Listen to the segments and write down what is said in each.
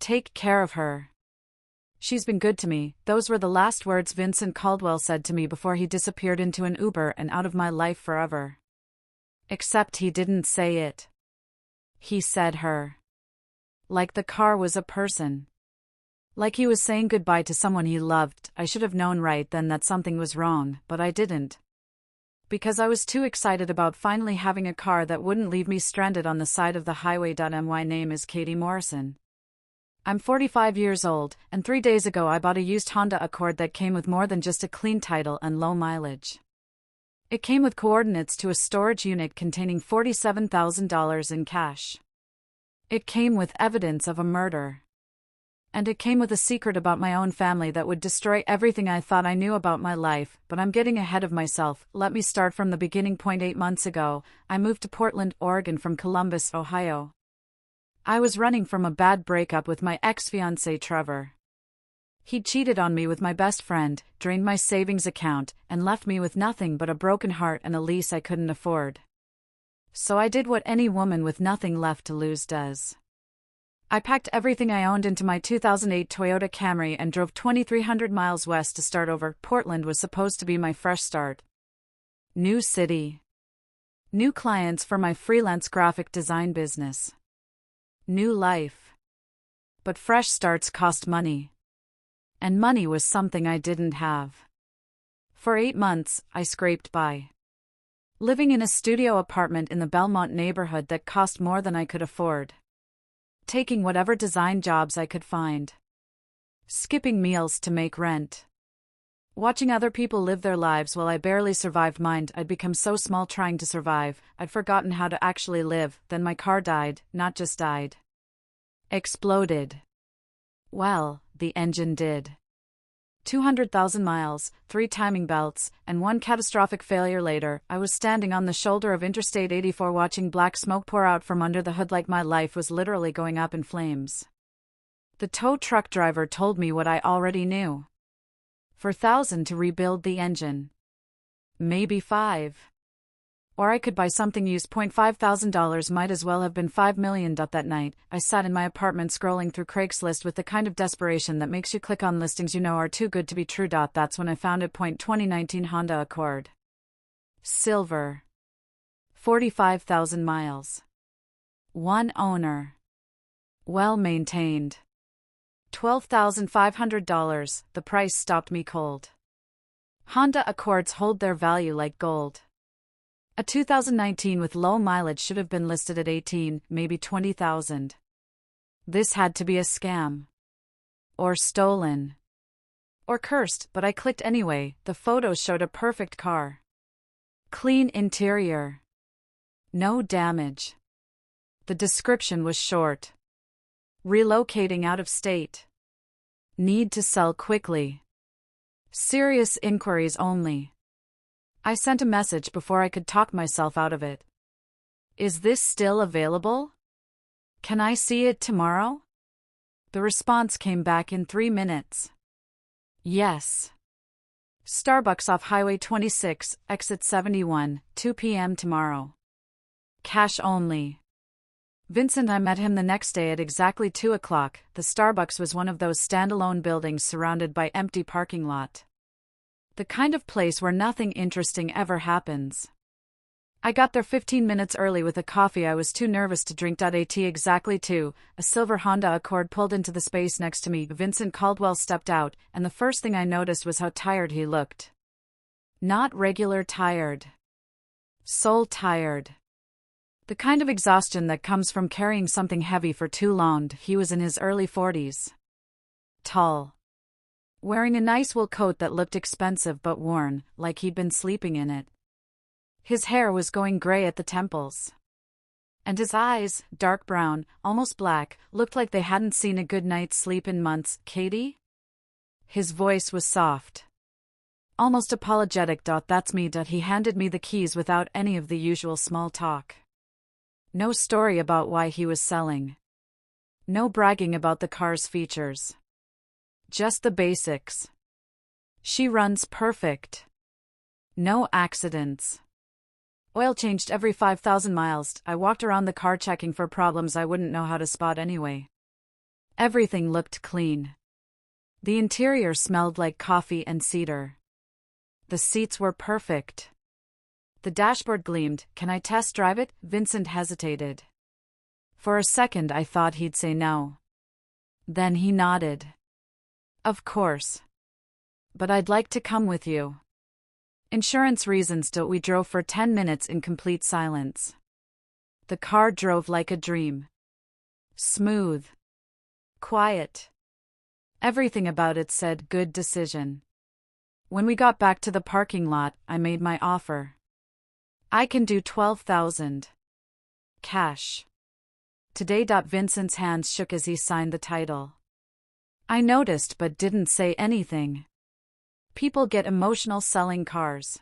take care of her. She's been good to me. Those were the last words Vincent Caldwell said to me before he disappeared into an Uber and out of my life forever. Except he didn't say it. He said her. Like the car was a person. Like he was saying goodbye to someone he loved. I should have known right then that something was wrong, but I didn't. Because I was too excited about finally having a car that wouldn't leave me stranded on the side of the highway. My name is Katie Morrison. I'm 45 years old, and 3 days ago I bought a used Honda Accord that came with more than just a clean title and low mileage. It came with coordinates to a storage unit containing $47,000 in cash. It came with evidence of a murder. And it came with a secret about my own family that would destroy everything I thought I knew about my life, but I'm getting ahead of myself. Let me start from the beginning. 8 months ago, I moved to Portland, Oregon from Columbus, Ohio. I was running from a bad breakup with my ex-fiancé Trevor. He cheated on me with my best friend, drained my savings account, and left me with nothing but a broken heart and a lease I couldn't afford. So I did what any woman with nothing left to lose does. I packed everything I owned into my 2008 Toyota Camry and drove 2,300 miles west to start over. Portland was supposed to be my fresh start. New city. New clients for my freelance graphic design business. New life. But fresh starts cost money. And money was something I didn't have. For 8 months, I scraped by. Living in a studio apartment in the Belmont neighborhood that cost more than I could afford. Taking whatever design jobs I could find. Skipping meals to make rent. Watching other people live their lives while I barely survived mine. I'd become so small trying to survive, I'd forgotten how to actually live. Then my car died, not just died. Exploded. Well, the engine did. 200,000 miles, 3 timing belts, and 1 catastrophic failure later, I was standing on the shoulder of Interstate 84 watching black smoke pour out from under the hood like my life was literally going up in flames. The tow truck driver told me what I already knew. $4,000 to rebuild the engine. Maybe $5,000. Or I could buy something used. $5,000 might as well have been $5 million. That night, I sat in my apartment scrolling through Craigslist with the kind of desperation that makes you click on listings you know are too good to be true. That's when I found it. 2019 Honda Accord. Silver. 45,000 miles. 1 owner. Well maintained. $12,500. The price stopped me cold. Honda Accords hold their value like gold. A 2019 with low mileage should have been listed at 18, maybe 20,000. This had to be a scam. Or stolen. Or cursed, but I clicked anyway. The photos showed a perfect car. Clean interior. No damage. The description was short. Relocating out of state. Need to sell quickly. Serious inquiries only. I sent a message before I could talk myself out of it. Is this still available? Can I see it tomorrow? The response came back in 3 minutes. Yes. Starbucks off Highway 26, exit 71, 2 p.m. tomorrow. Cash only. Vincent. I met him the next day at exactly 2 o'clock. The Starbucks was one of those standalone buildings surrounded by empty parking lot. The kind of place where nothing interesting ever happens. I got there 15 minutes early with a coffee I was too nervous to drink. At exactly 2, a silver Honda Accord pulled into the space next to me. Vincent Caldwell stepped out, and the first thing I noticed was how tired he looked. Not regular tired. Soul tired. The kind of exhaustion that comes from carrying something heavy for too long. He was in his early 40s. Tall. Wearing a nice wool coat that looked expensive but worn, like he'd been sleeping in it. His hair was going gray at the temples. And his eyes, dark brown, almost black, looked like they hadn't seen a good night's sleep in months. Katie? His voice was soft. Almost apologetic. That's me. He handed me the keys without any of the usual small talk. No story about why he was selling. No bragging about the car's features. Just the basics. She runs perfect. No accidents. Oil changed every 5,000 miles. I walked around the car checking for problems I wouldn't know how to spot anyway. Everything looked clean. The interior smelled like coffee and cedar. The seats were perfect. The dashboard gleamed. "Can I test drive it?" Vincent hesitated. For a second I thought he'd say no. Then he nodded. "Of course. But I'd like to come with you." Insurance reasons. We drove for 10 minutes in complete silence. The car drove like a dream. Smooth. Quiet. Everything about it said good decision. When we got back to the parking lot, I made my offer. "I can do 12,000. Cash." Today. Vincent's hands shook as he signed the title. I noticed but didn't say anything. People get emotional selling cars.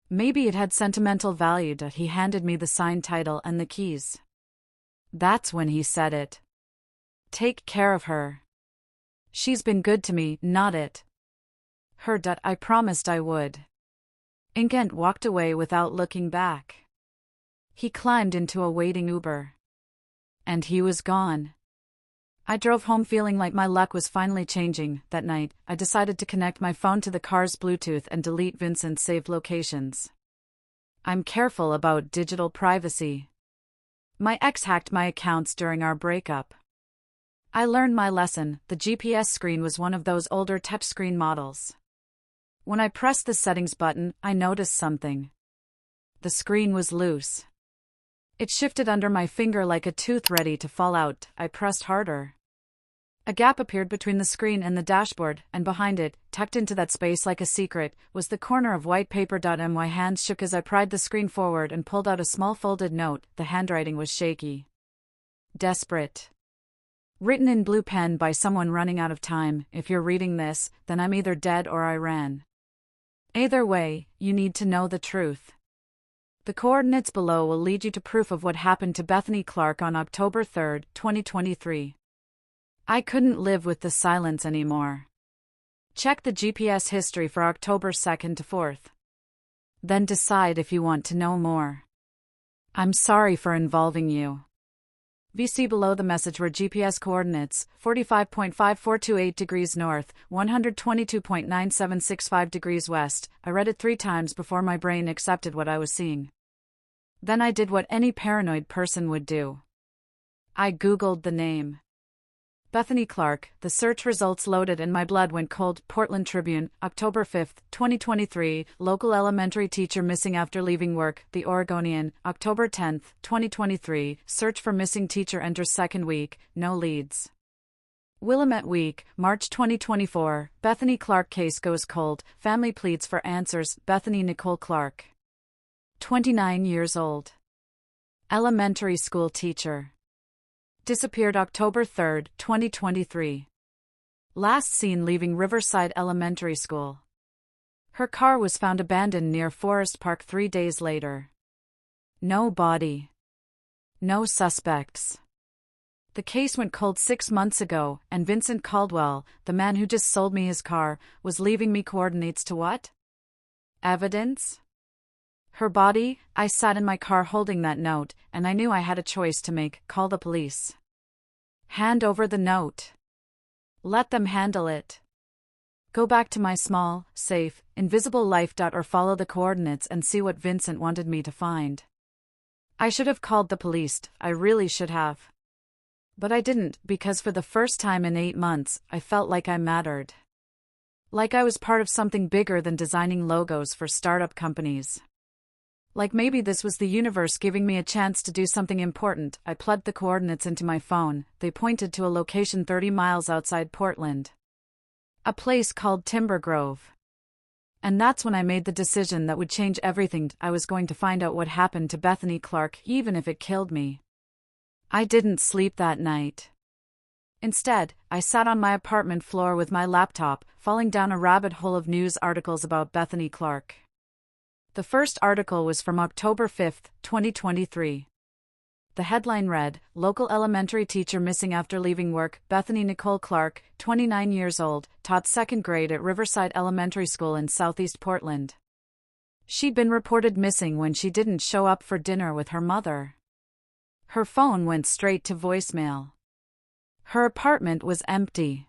Maybe it had sentimental value. He handed me the signed title and the keys. That's when he said it. "Take care of her. She's been good to me, not it." Her. I promised I would. Inkent walked away without looking back. He climbed into a waiting Uber. And he was gone. I drove home feeling like my luck was finally changing. That night, I decided to connect my phone to the car's Bluetooth and delete Vincent's saved locations. I'm careful about digital privacy. My ex hacked my accounts during our breakup. I learned my lesson. The GPS screen was one of those older touchscreen models. When I pressed the settings button, I noticed something. The screen was loose. It shifted under my finger like a tooth ready to fall out. I pressed harder. A gap appeared between the screen and the dashboard, and behind it, tucked into that space like a secret, was the corner of white paper. My hands shook as I pried the screen forward and pulled out a small folded note. The handwriting was shaky. Desperate. Written in blue pen by someone running out of time. "If you're reading this, then I'm either dead or I ran. Either way, you need to know the truth. The coordinates below will lead you to proof of what happened to Bethany Clark on October 3, 2023. I couldn't live with the silence anymore. Check the GPS history for October 2nd to 4th. Then decide if you want to know more. I'm sorry for involving you. VC." Below the message were GPS coordinates: 45.5428 degrees north, 122.9765 degrees west. I read it 3 times before my brain accepted what I was seeing. Then I did what any paranoid person would do. I Googled the name. Bethany Clark. The search results loaded and my blood went cold. Portland Tribune, October 5, 2023. Local elementary teacher missing after leaving work. The Oregonian, October 10, 2023. Search for missing teacher enters second week. No leads. Willamette Week, March 2024. Bethany Clark case goes cold. Family pleads for answers. Bethany Nicole Clark, 29 years old. Elementary school teacher. Disappeared October 3, 2023. Last seen leaving Riverside Elementary School. Her car was found abandoned near Forest Park 3 days later. No body. No suspects. The case went cold 6 months ago, and Vincent Caldwell, the man who just sold me his car, was leaving me coordinates to what? Evidence? Her body. I sat in my car holding that note, and I knew I had a choice to make: call the police. Hand over the note. Let them handle it. Go back to my small, safe, invisible life. Or follow the coordinates and see what Vincent wanted me to find. I should have called the police. I really should have. But I didn't, because for the first time in 8 months, I felt like I mattered. Like I was part of something bigger than designing logos for startup companies. Like maybe this was the universe giving me a chance to do something important. I plugged the coordinates into my phone. They pointed to a location 30 miles outside Portland. A place called Timber Grove. And that's when I made the decision that would change everything. I was going to find out what happened to Bethany Clark, even if it killed me. I didn't sleep that night. Instead, I sat on my apartment floor with my laptop, falling down a rabbit hole of news articles about Bethany Clark. The first article was from October 5, 2023. The headline read, "Local elementary teacher missing after leaving work. Bethany Nicole Clark, 29 years old, taught second grade at Riverside Elementary School in Southeast Portland. She'd been reported missing when she didn't show up for dinner with her mother. Her phone went straight to voicemail. Her apartment was empty.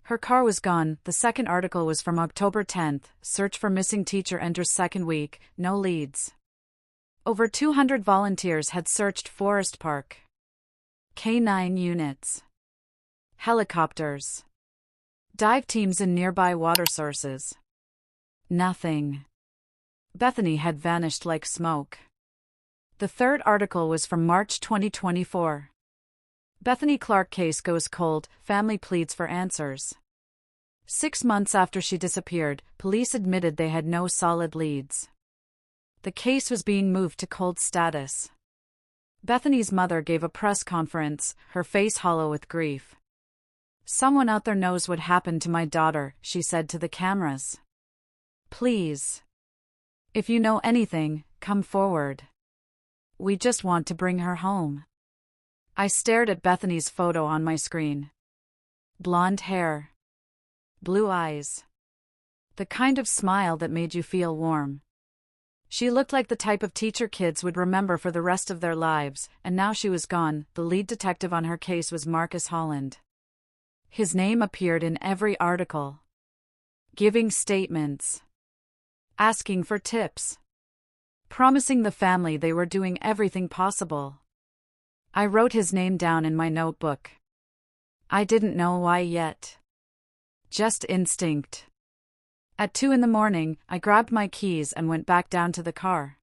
Her car was gone. The second article was from October 10th. Search for missing teacher enters second week, no leads. Over 200 volunteers had searched Forest Park. K-9 units. Helicopters. Dive teams in nearby water sources. Nothing. Bethany had vanished like smoke. The third article was from March 2024. Bethany Clark case goes cold, family pleads for answers. 6 months after she disappeared, police admitted they had no solid leads. The case was being moved to cold status. Bethany's mother gave a press conference, her face hollow with grief. "Someone out there knows what happened to my daughter," she said to the cameras. "Please. If you know anything, come forward. We just want to bring her home." I stared at Bethany's photo on my screen. Blonde hair. Blue eyes. The kind of smile that made you feel warm. She looked like the type of teacher kids would remember for the rest of their lives, and now she was gone. The lead detective on her case was Marcus Holland. His name appeared in every article. Giving statements. Asking for tips. Promising the family they were doing everything possible. I wrote his name down in my notebook. I didn't know why yet. Just instinct. At 2 a.m, I grabbed my keys and went back down to the car.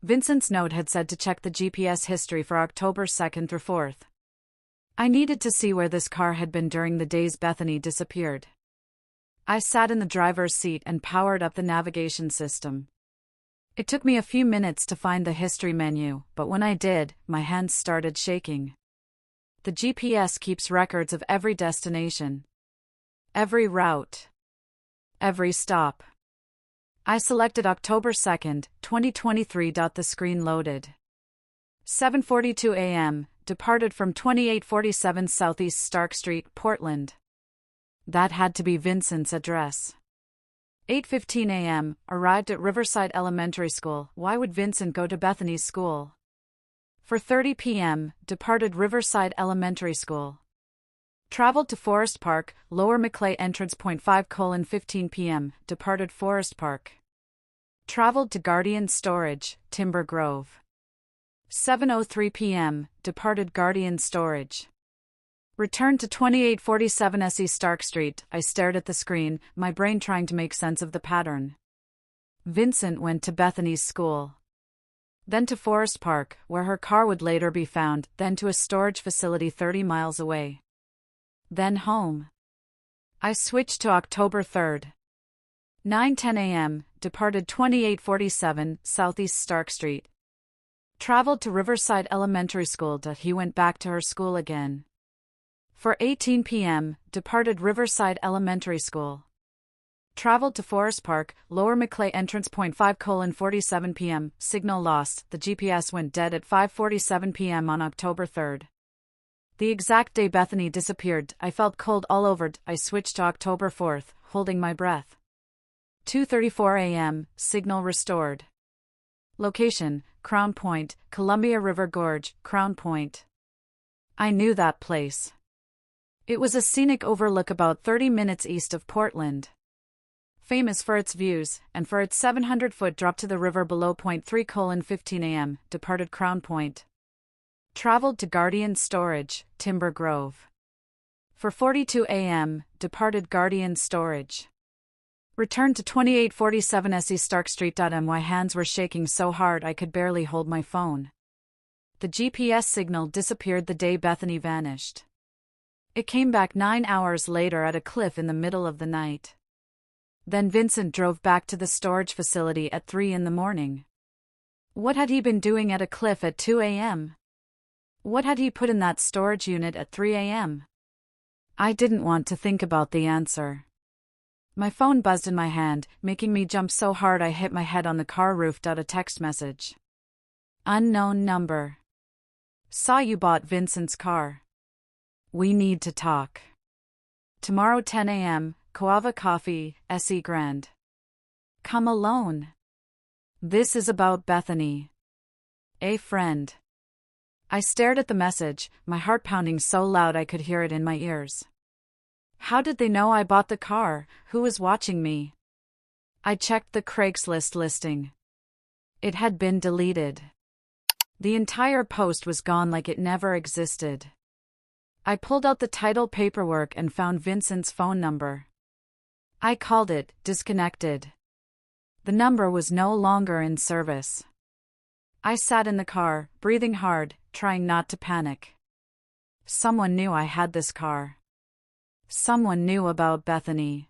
Vincent's note had said to check the GPS history for October 2nd through 4th. I needed to see where this car had been during the days Bethany disappeared. I sat in the driver's seat and powered up the navigation system. It took me a few minutes to find the history menu, but when I did, my hands started shaking. The GPS keeps records of every destination. Every route. Every stop. I selected October 2nd, 2023. The screen loaded. 7:42 a.m., departed from 2847 Southeast Stark Street, Portland. That had to be Vincent's address. 8:15 a.m., arrived at Riverside Elementary School. Why would Vincent go to Bethany's school? 4:30 p.m., departed Riverside Elementary School. Traveled to Forest Park, Lower Maclay entrance point 5:15 p.m., departed Forest Park. Traveled to Guardian Storage, Timber Grove. 7:03 p.m., departed Guardian Storage. Returned to 2847 SE Stark Street. I stared at the screen, my brain trying to make sense of the pattern. Vincent went to Bethany's school. Then to Forest Park, where her car would later be found, then to a storage facility 30 miles away. Then home. I switched to October 3rd. 9:10 a.m., departed 2847 Southeast Stark Street. Traveled to Riverside Elementary School. He went back to her school again. 4:18 p.m., departed Riverside Elementary School. Traveled to Forest Park, Lower Maclay entrance point 5:47 p.m., signal lost. The GPS went dead at 5:47 p.m. on October 3rd. The exact day Bethany disappeared, I felt cold all over. I switched to October 4th, holding my breath. 2:34 a.m., signal restored. Location, Crown Point, Columbia River Gorge, Crown Point. I knew that place. It was a scenic overlook about 30 minutes east of Portland. Famous for its views, and for its 700-foot drop to the river below point 3:15 a.m., departed Crown Point. Traveled to Guardian Storage, Timber Grove. 4:42 a.m., departed Guardian Storage. Returned to 2847 SE Stark Street. My hands were shaking so hard I could barely hold my phone. The GPS signal disappeared the day Bethany vanished. It came back 9 hours later at a cliff in the middle of the night. Then Vincent drove back to the storage facility at 3 a.m. What had he been doing at a cliff at 2 a.m.? What had he put in that storage unit at 3 a.m.? I didn't want to think about the answer. My phone buzzed in my hand, making me jump so hard I hit my head on the car roof. A text message. Unknown number. Saw you bought Vincent's car. We need to talk. Tomorrow 10 a.m., Coava Coffee, SE Grand. Come alone. This is about Bethany. A friend. I stared at the message, my heart pounding so loud I could hear it in my ears. How did they know I bought the car? Who was watching me? I checked the Craigslist listing. It had been deleted. The entire post was gone like it never existed. I pulled out the title paperwork and found Vincent's phone number. I called it, disconnected. The number was no longer in service. I sat in the car, breathing hard, trying not to panic. Someone knew I had this car. Someone knew about Bethany.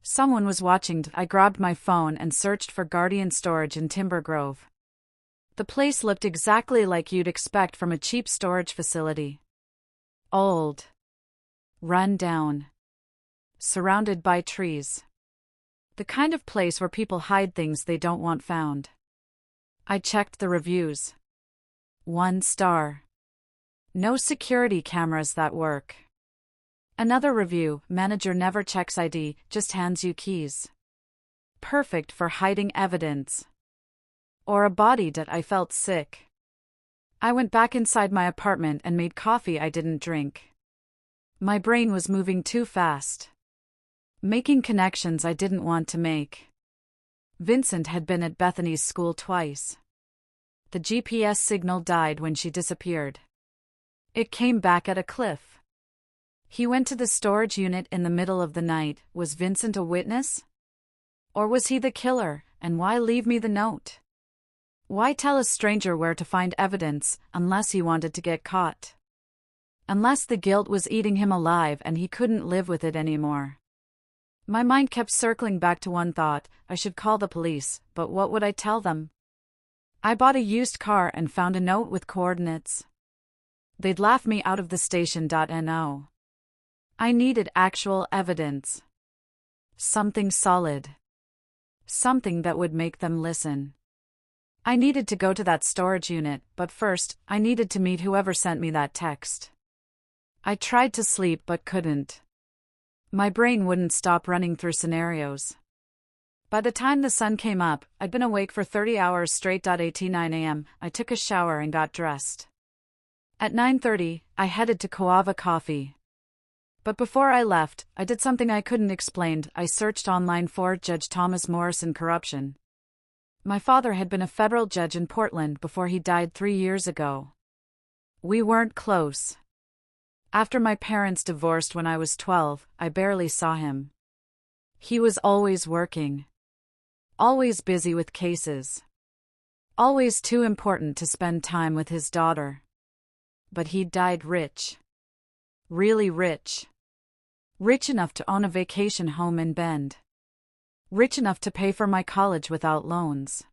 Someone was watching. I grabbed my phone and searched for Guardian Storage in Timber Grove. The place looked exactly like you'd expect from a cheap storage facility. Old. Run down. Surrounded by trees. The kind of place where people hide things they don't want found. I checked the reviews. 1 star. No security cameras that work. Another review, manager never checks ID, just hands you keys. Perfect for hiding evidence. Or a body that I felt sick. I went back inside my apartment and made coffee I didn't drink. My brain was moving too fast. Making connections I didn't want to make. Vincent had been at Bethany's school twice. The GPS signal died when she disappeared. It came back at a cliff. He went to the storage unit in the middle of the night. Was Vincent a witness? Or was he the killer, and why leave me the note? Why tell a stranger where to find evidence, unless he wanted to get caught? Unless the guilt was eating him alive and he couldn't live with it anymore. My mind kept circling back to one thought: I should call the police, but what would I tell them? I bought a used car and found a note with coordinates. They'd laugh me out of the station.no. I needed actual evidence. Something solid. Something that would make them listen. I needed to go to that storage unit, but first, I needed to meet whoever sent me that text. I tried to sleep but couldn't. My brain wouldn't stop running through scenarios. By the time the sun came up, I'd been awake for 30 hours straight. At 9 a.m., I took a shower and got dressed. At 9:30, I headed to Coava Coffee. But before I left, I did something I couldn't explain. I searched online for Judge Thomas Morrison corruption. My father had been a federal judge in Portland before he died 3 years ago. We weren't close. After my parents divorced when I was 12, I barely saw him. He was always working. Always busy with cases. Always too important to spend time with his daughter. But he died rich. Really rich. Rich enough to own a vacation home in Bend. Rich enough to pay for my college without loans.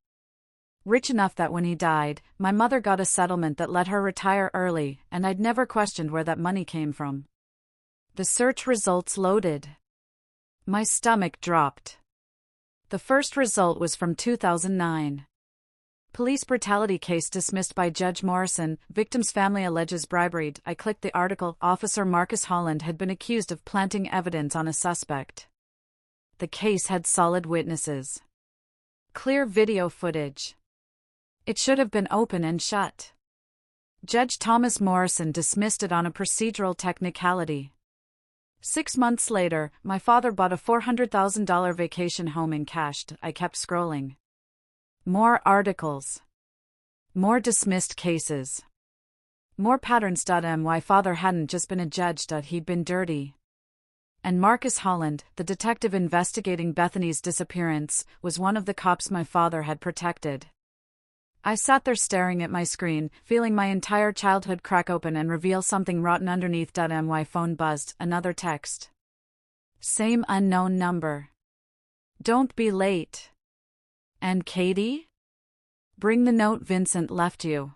Rich enough that when he died, my mother got a settlement that let her retire early, and I'd never questioned where that money came from. The search results loaded. My stomach dropped. The first result was from 2009. Police brutality case dismissed by Judge Morrison, victim's family alleges bribery. I clicked the article. Officer Marcus Holland had been accused of planting evidence on a suspect. The case had solid witnesses. Clear video footage. It should have been open and shut. Judge Thomas Morrison dismissed it on a procedural technicality. 6 months later, my father bought a $400,000 vacation home in cash. I kept scrolling. More articles. More dismissed cases. More patterns. My father hadn't just been a judge, he'd been dirty. And Marcus Holland, the detective investigating Bethany's disappearance, was one of the cops my father had protected. I sat there staring at my screen, feeling my entire childhood crack open and reveal something rotten underneath. My phone buzzed, another text. Same unknown number. Don't be late. And Katie? Bring the note Vincent left you.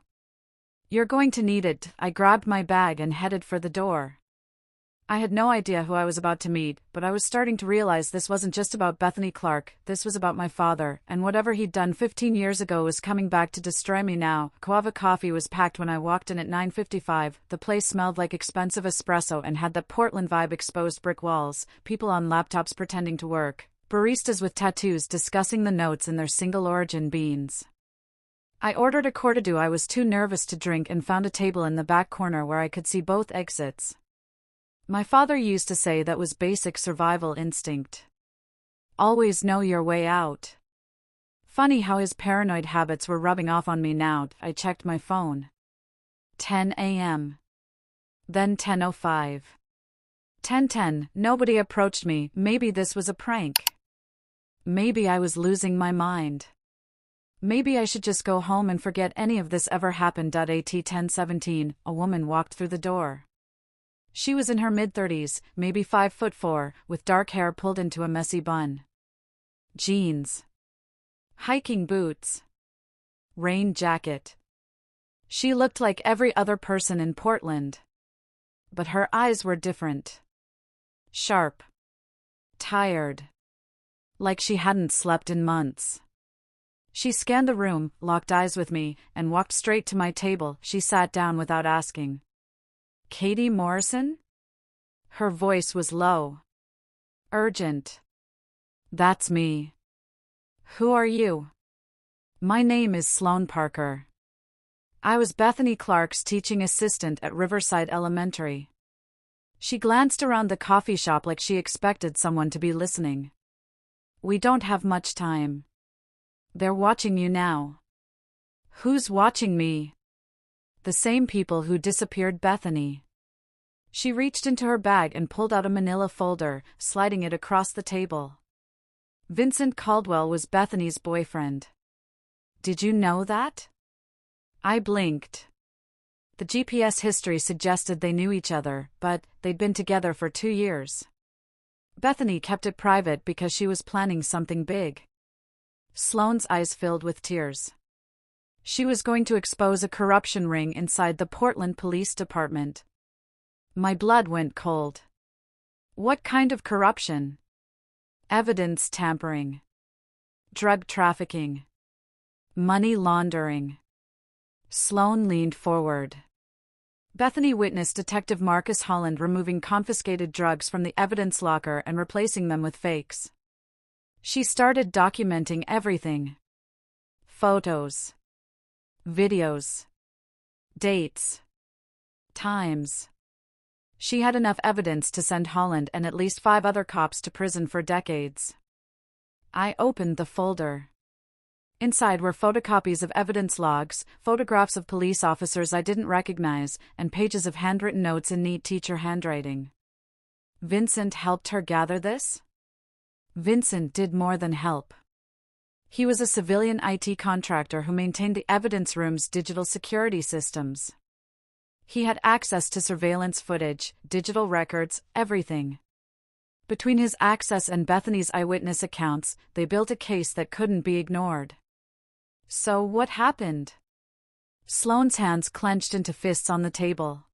You're going to need it. I grabbed my bag and headed for the door. I had no idea who I was about to meet, but I was starting to realize this wasn't just about Bethany Clark, this was about my father, and whatever he'd done 15 years ago was coming back to destroy me now. Coava Coffee was packed when I walked in at 9:55. The place smelled like expensive espresso and had that Portland vibe: exposed brick walls, people on laptops pretending to work, baristas with tattoos discussing the notes in their single origin beans. I ordered a Cortadou. I was too nervous to drink and found a table in the back corner where I could see both exits. My father used to say that was basic survival instinct. Always know your way out. Funny how his paranoid habits were rubbing off on me now. I checked my phone. 10 a.m. Then 10:05. 10:10, nobody approached me. Maybe this was a prank. Maybe I was losing my mind. Maybe I should just go home and forget any of this ever happened. At 10:17, a woman walked through the door. She was in her mid-30s, maybe 5'4", with dark hair pulled into a messy bun. Jeans. Hiking boots. Rain jacket. She looked like every other person in Portland. But her eyes were different. Sharp. Tired. Like she hadn't slept in months. She scanned the room, locked eyes with me, and walked straight to my table. She sat down without asking. Katie Morrison? Her voice was low. Urgent. That's me. Who are you? My name is Sloane Parker. I was Bethany Clark's teaching assistant at Riverside Elementary. She glanced around the coffee shop like she expected someone to be listening. We don't have much time. They're watching you now. Who's watching me? The same people who disappeared Bethany. She reached into her bag and pulled out a manila folder, sliding it across the table. Vincent Caldwell was Bethany's boyfriend. Did you know that? I blinked. The GPS history suggested they knew each other, but they'd been together for 2 years. Bethany kept it private because she was planning something big. Sloane's eyes filled with tears. She was going to expose a corruption ring inside the Portland Police Department. My blood went cold. What kind of corruption? Evidence tampering. Drug trafficking. Money laundering. Sloane leaned forward. Bethany witnessed Detective Marcus Holland removing confiscated drugs from the evidence locker and replacing them with fakes. She started documenting everything. Photos. Videos. Dates. Times. She had enough evidence to send Holland and at least 5 other cops to prison for decades. I opened the folder. Inside were photocopies of evidence logs, photographs of police officers I didn't recognize, and pages of handwritten notes in neat teacher handwriting. Vincent helped her gather this? Vincent did more than help. He was a civilian IT contractor who maintained the evidence room's digital security systems. He had access to surveillance footage, digital records, everything. Between his access and Bethany's eyewitness accounts, they built a case that couldn't be ignored. So what happened? Sloane's hands clenched into fists on the table.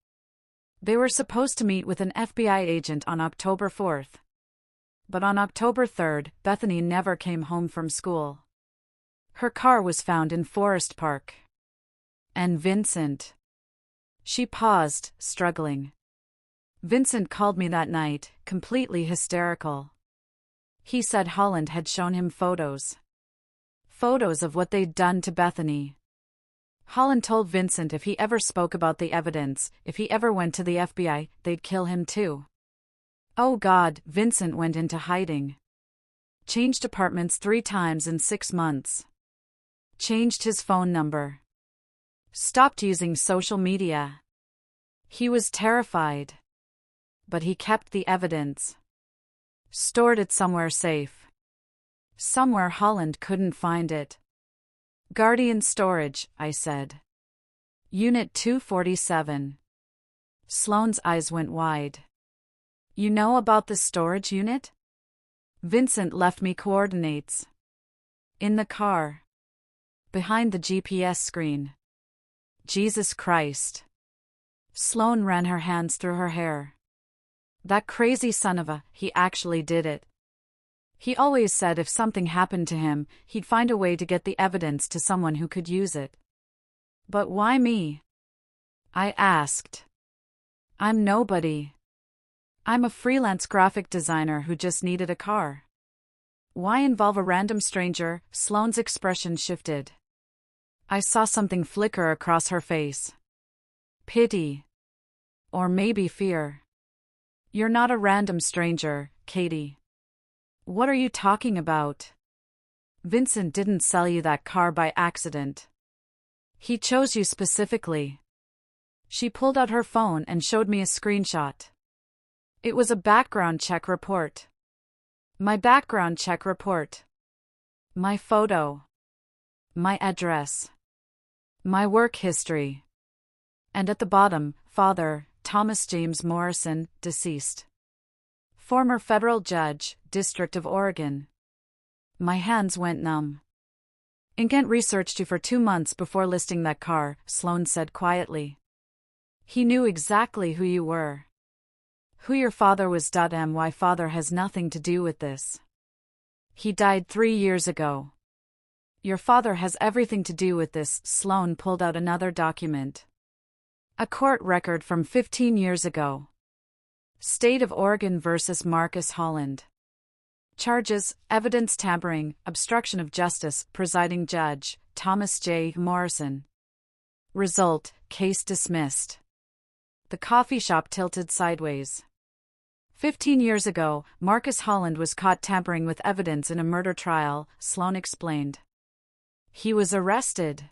They were supposed to meet with an FBI agent on October 4th. But on October 3rd, Bethany never came home from school. Her car was found in Forest Park. And Vincent. She paused, struggling. Vincent called me that night, completely hysterical. He said Holland had shown him photos. Photos of what they'd done to Bethany. Holland told Vincent if he ever spoke about the evidence, if he ever went to the FBI, they'd kill him too. Oh God, Vincent went into hiding. Changed apartments 3 times in 6 months. Changed his phone number. Stopped using social media. He was terrified. But he kept the evidence. Stored it somewhere safe. Somewhere Holland couldn't find it. Guardian storage, I said. Unit 247. Sloane's eyes went wide. You know about the storage unit? Vincent left me coordinates. In the car. Behind the GPS screen. Jesus Christ. Sloane ran her hands through her hair. That crazy son of a, he actually did it. He always said if something happened to him, he'd find a way to get the evidence to someone who could use it. But why me? I asked. I'm nobody. I'm a freelance graphic designer who just needed a car. Why involve a random stranger? Sloane's expression shifted. I saw something flicker across her face. Pity. Or maybe fear. You're not a random stranger, Katie. What are you talking about? Vincent didn't sell you that car by accident. He chose you specifically. She pulled out her phone and showed me a screenshot. It was a background check report. My background check report. My photo. My address. My work history. And at the bottom, Father, Thomas James Morrison, deceased. Former federal judge, District of Oregon. My hands went numb. Ingent researched you for 2 months before listing that car, Sloan said quietly. He knew exactly who you were. Who your father was. My father has nothing to do with this. He died 3 years ago. Your father has everything to do with this. Sloan pulled out another document. A court record from 15 years ago. State of Oregon versus Marcus Holland. Charges: evidence tampering, obstruction of justice, presiding judge, Thomas J. Morrison. Result: case dismissed. The coffee shop tilted sideways. 15 years ago, Marcus Holland was caught tampering with evidence in a murder trial, Sloan explained. He was arrested.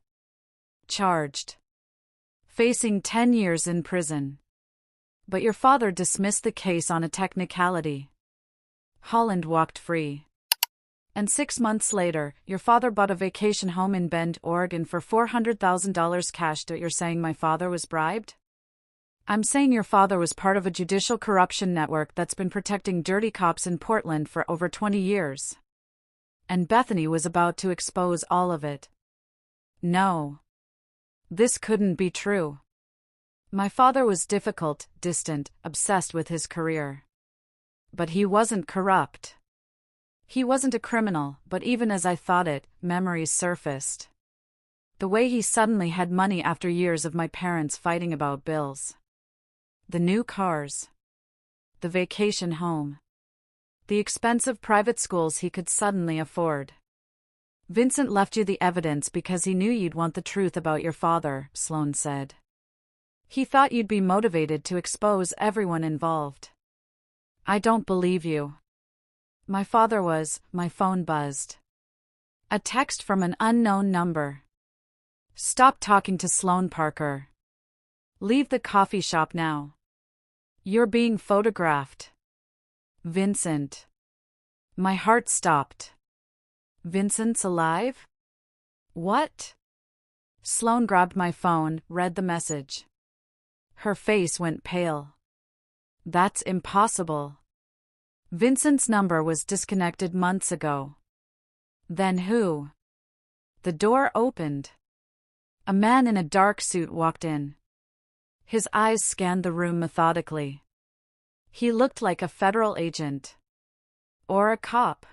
Charged. Facing 10 years in prison. But your father dismissed the case on a technicality. Holland walked free. And 6 months later, your father bought a vacation home in Bend, Oregon for $400,000 cash. You're saying my father was bribed? I'm saying your father was part of a judicial corruption network that's been protecting dirty cops in Portland for over 20 years. And Bethany was about to expose all of it. No. This couldn't be true. My father was difficult, distant, obsessed with his career. But he wasn't corrupt. He wasn't a criminal, but even as I thought it, memories surfaced. The way he suddenly had money after years of my parents fighting about bills. The new cars. The vacation home. The expensive private schools he could suddenly afford. Vincent left you the evidence because he knew you'd want the truth about your father, Sloan said. He thought you'd be motivated to expose everyone involved. I don't believe you. My father was. My phone buzzed. A text from an unknown number. Stop talking to Sloan Parker. Leave the coffee shop now. You're being photographed. Vincent. My heart stopped. Vincent's alive? What? Sloan grabbed my phone, read the message. Her face went pale. That's impossible. Vincent's number was disconnected months ago. Then who? The door opened. A man in a dark suit walked in. His eyes scanned the room methodically. He looked like a federal agent. Or a cop.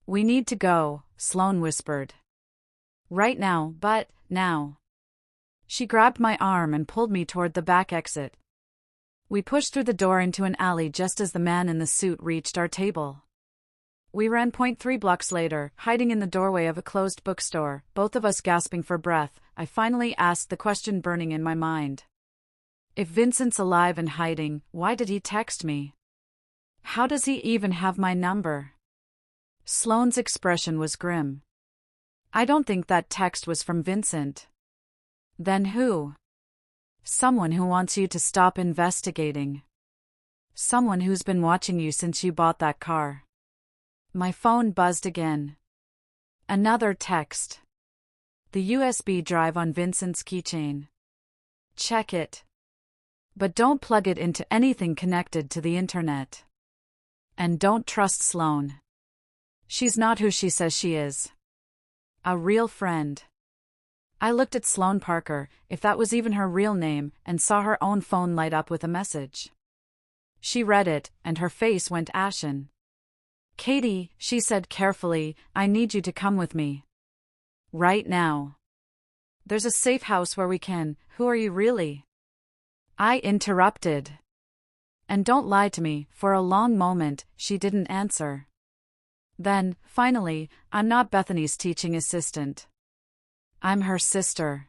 We need to go, Sloan whispered. Right now, but now. She grabbed my arm and pulled me toward the back exit. We pushed through the door into an alley just as the man in the suit reached our table. We ran 0.3 blocks later, hiding in the doorway of a closed bookstore, both of us gasping for breath. I finally asked the question burning in my mind. If Vincent's alive and hiding, why did he text me? How does he even have my number? Sloane's expression was grim. I don't think that text was from Vincent. Then who? Someone who wants you to stop investigating. Someone who's been watching you since you bought that car. My phone buzzed again. Another text. The USB drive on Vincent's keychain. Check it. But don't plug it into anything connected to the internet. And don't trust Sloan. She's not who she says she is. A real friend. I looked at Sloan Parker, if that was even her real name, and saw her own phone light up with a message. She read it, and her face went ashen. Katie, she said carefully, I need you to come with me. Right now. There's a safe house where we can. Who are you really? I interrupted. And don't lie to me. For a long moment, she didn't answer. Then, finally, I'm not Bethany's teaching assistant. I'm her sister.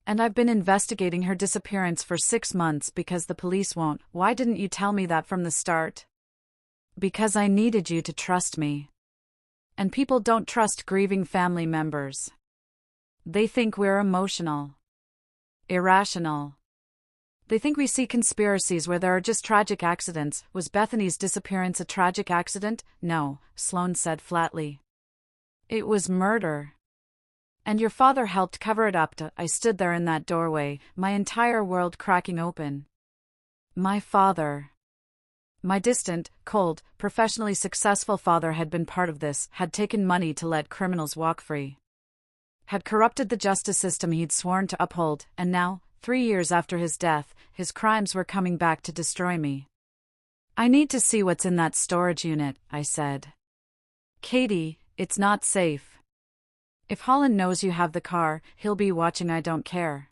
And I've been investigating her disappearance for 6 months because the police won't. Why didn't you tell me that from the start? Because I needed you to trust me. And people don't trust grieving family members. They think we're emotional. Irrational. They think we see conspiracies where there are just tragic accidents. Was Bethany's disappearance a tragic accident? No, Sloan said flatly. It was murder. And your father helped cover it up. I stood there in that doorway, my entire world cracking open. My father. My distant, cold, professionally successful father had been part of this, had taken money to let criminals walk free. Had corrupted the justice system he'd sworn to uphold, and now, 3 years after his death, his crimes were coming back to destroy me. I need to see what's in that storage unit, I said. Katie, it's not safe. If Holland knows you have the car, he'll be watching. I don't care.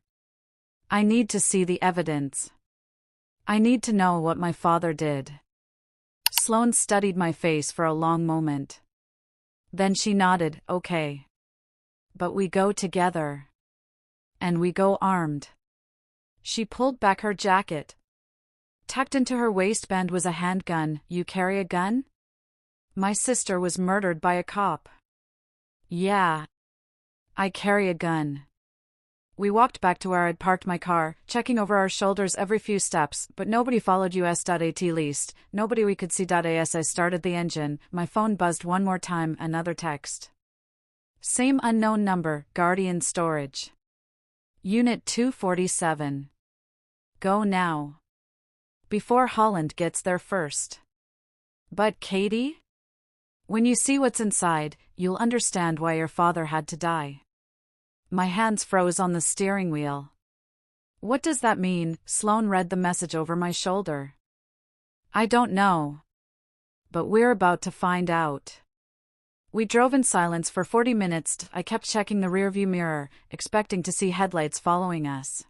I need to see the evidence. I need to know what my father did. Sloan studied my face for a long moment. Then she nodded, okay. But we go together. And we go armed. She pulled back her jacket. Tucked into her waistband was a handgun. You carry a gun? My sister was murdered by a cop. Yeah. I carry a gun. We walked back to where I'd parked my car, checking over our shoulders every few steps, but nobody followed us.at least, nobody we could see.as. I started the engine, my phone buzzed one more time, another text. Same unknown number, Guardian Storage. Unit 247. Go now. Before Holland gets there first. But Katie? When you see what's inside, you'll understand why your father had to die. My hands froze on the steering wheel. What does that mean? Sloan read the message over my shoulder. I don't know. But we're about to find out. We drove in silence for 40 minutes. I kept checking the rearview mirror, expecting to see headlights following us.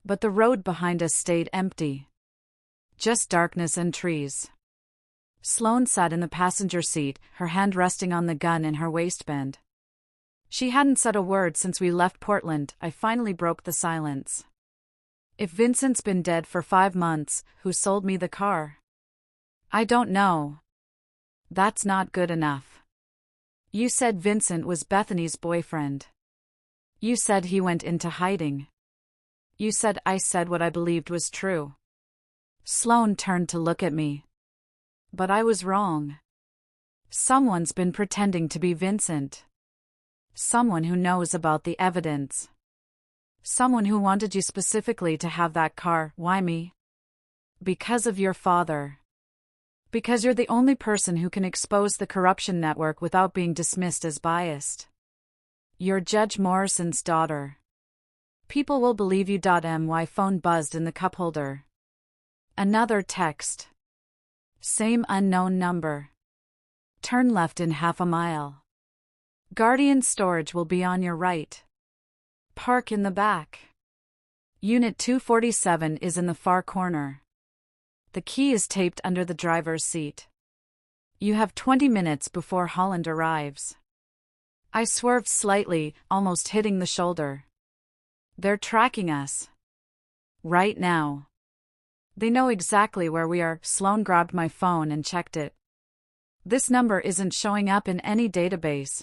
But the road behind us stayed empty. Just darkness and trees. Sloan sat in the passenger seat, her hand resting on the gun in her waistband. She hadn't said a word since we left Portland. I finally broke the silence. If Vincent's been dead for 5 months, who sold me the car? I don't know. That's not good enough. You said Vincent was Bethany's boyfriend. You said he went into hiding. You said I said what I believed was true. Sloan turned to look at me. But I was wrong. Someone's been pretending to be Vincent. Someone who knows about the evidence. Someone who wanted you specifically to have that car. Why me? Because of your father. Because you're the only person who can expose the corruption network without being dismissed as biased. You're Judge Morrison's daughter. People will believe you. My phone buzzed in the cup holder. Another text. Same unknown number. Turn left in half a mile. Guardian Storage will be on your right. Park in the back. Unit 247 is in the far corner. The key is taped under the driver's seat. You have 20 minutes before Holland arrives. I swerved slightly, almost hitting the shoulder. They're tracking us. Right now. They know exactly where we are. Sloan grabbed my phone and checked it. This number isn't showing up in any database.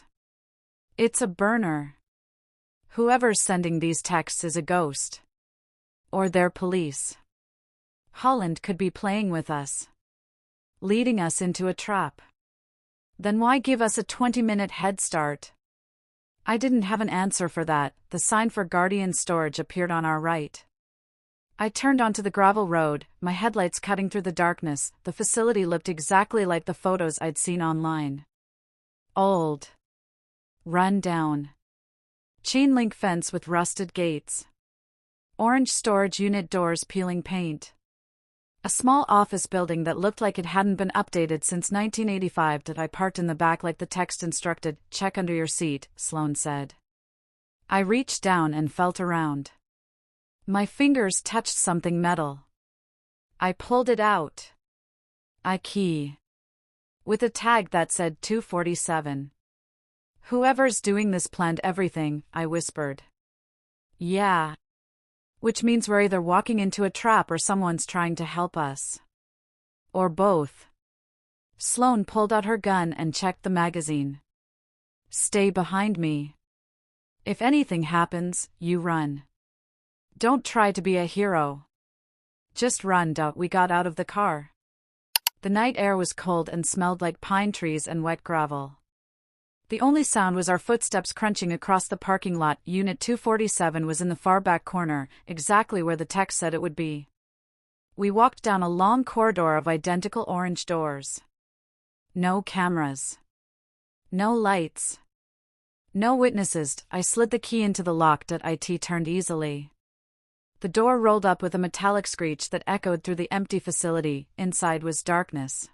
It's a burner. Whoever's sending these texts is a ghost. Or they're police. Holland could be playing with us. Leading us into a trap. Then why give us a 20-minute head start? I didn't have an answer for that. The sign for Guardian Storage appeared on our right. I turned onto the gravel road, my headlights cutting through the darkness. The facility looked exactly like the photos I'd seen online. Old. Run down. Chain link fence with rusted gates. Orange storage unit doors peeling paint. A small office building that looked like it hadn't been updated since 1985. I parked in the back like the text instructed. Check under your seat, Sloan said. I reached down and felt around. My fingers touched something metal. I pulled it out. A key. With a tag that said 247. Whoever's doing this planned everything, I whispered. Yeah. Which means we're either walking into a trap or someone's trying to help us. Or both. Sloane pulled out her gun and checked the magazine. Stay behind me. If anything happens, you run. Don't try to be a hero. Just run. We got out of the car. The night air was cold and smelled like pine trees and wet gravel. The only sound was our footsteps crunching across the parking lot. Unit 247 was in the far back corner, exactly where the text said it would be. We walked down a long corridor of identical orange doors. No cameras. No lights. No witnesses. I slid the key into the lock. It turned easily. The door rolled up with a metallic screech that echoed through the empty facility. Inside was darkness.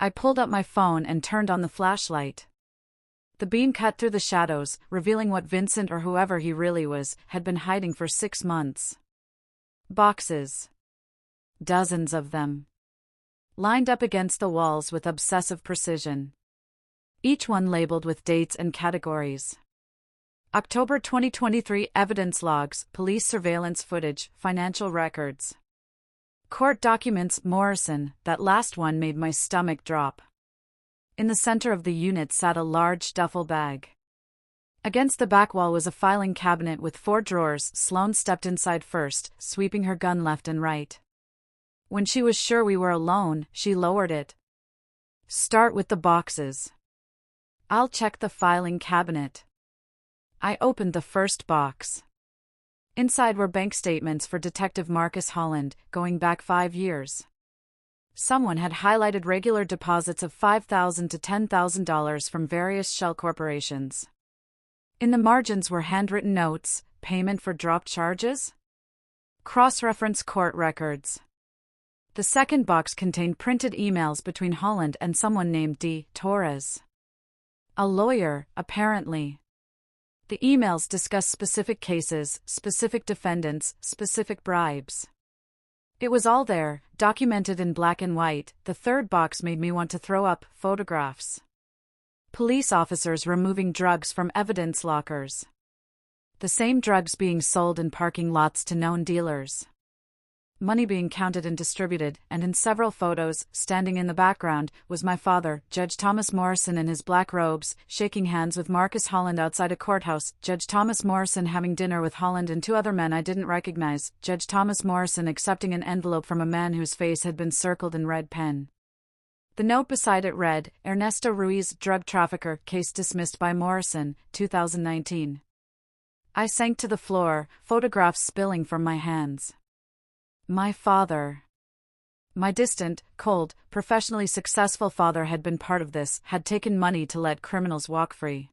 I pulled up my phone and turned on the flashlight. The beam cut through the shadows, revealing what Vincent, or whoever he really was, had been hiding for 6 months. Boxes. Dozens of them. Lined up against the walls with obsessive precision. Each one labeled with dates and categories. October 2023 evidence logs, police surveillance footage, financial records. Court documents. Morrison, that last one made my stomach drop. In the center of the unit sat a large duffel bag. Against the back wall was a filing cabinet with 4 drawers. Sloane stepped inside first, sweeping her gun left and right. When she was sure we were alone, she lowered it. Start with the boxes. I'll check the filing cabinet. I opened the first box. Inside were bank statements for Detective Marcus Holland, going back 5 years. Someone had highlighted regular deposits of $5,000 to $10,000 from various shell corporations. In the margins were handwritten notes, payment for dropped charges? Cross-reference court records. The second box contained printed emails between Holland and someone named D. Torres. A lawyer, apparently. The emails discussed specific cases, specific defendants, specific bribes. It was all there, documented in black and white. The third box made me want to throw up. Photographs. Police officers removing drugs from evidence lockers. The same drugs being sold in parking lots to known dealers. Money being counted and distributed, and in several photos, standing in the background, was my father, Judge Thomas Morrison in his black robes, shaking hands with Marcus Holland outside a courthouse, Judge Thomas Morrison having dinner with Holland and 2 other men I didn't recognize, Judge Thomas Morrison accepting an envelope from a man whose face had been circled in red pen. The note beside it read, Ernesto Ruiz, drug trafficker, case dismissed by Morrison, 2019. I sank to the floor, photographs spilling from my hands. My father. My distant, cold, professionally successful father had been part of this, had taken money to let criminals walk free.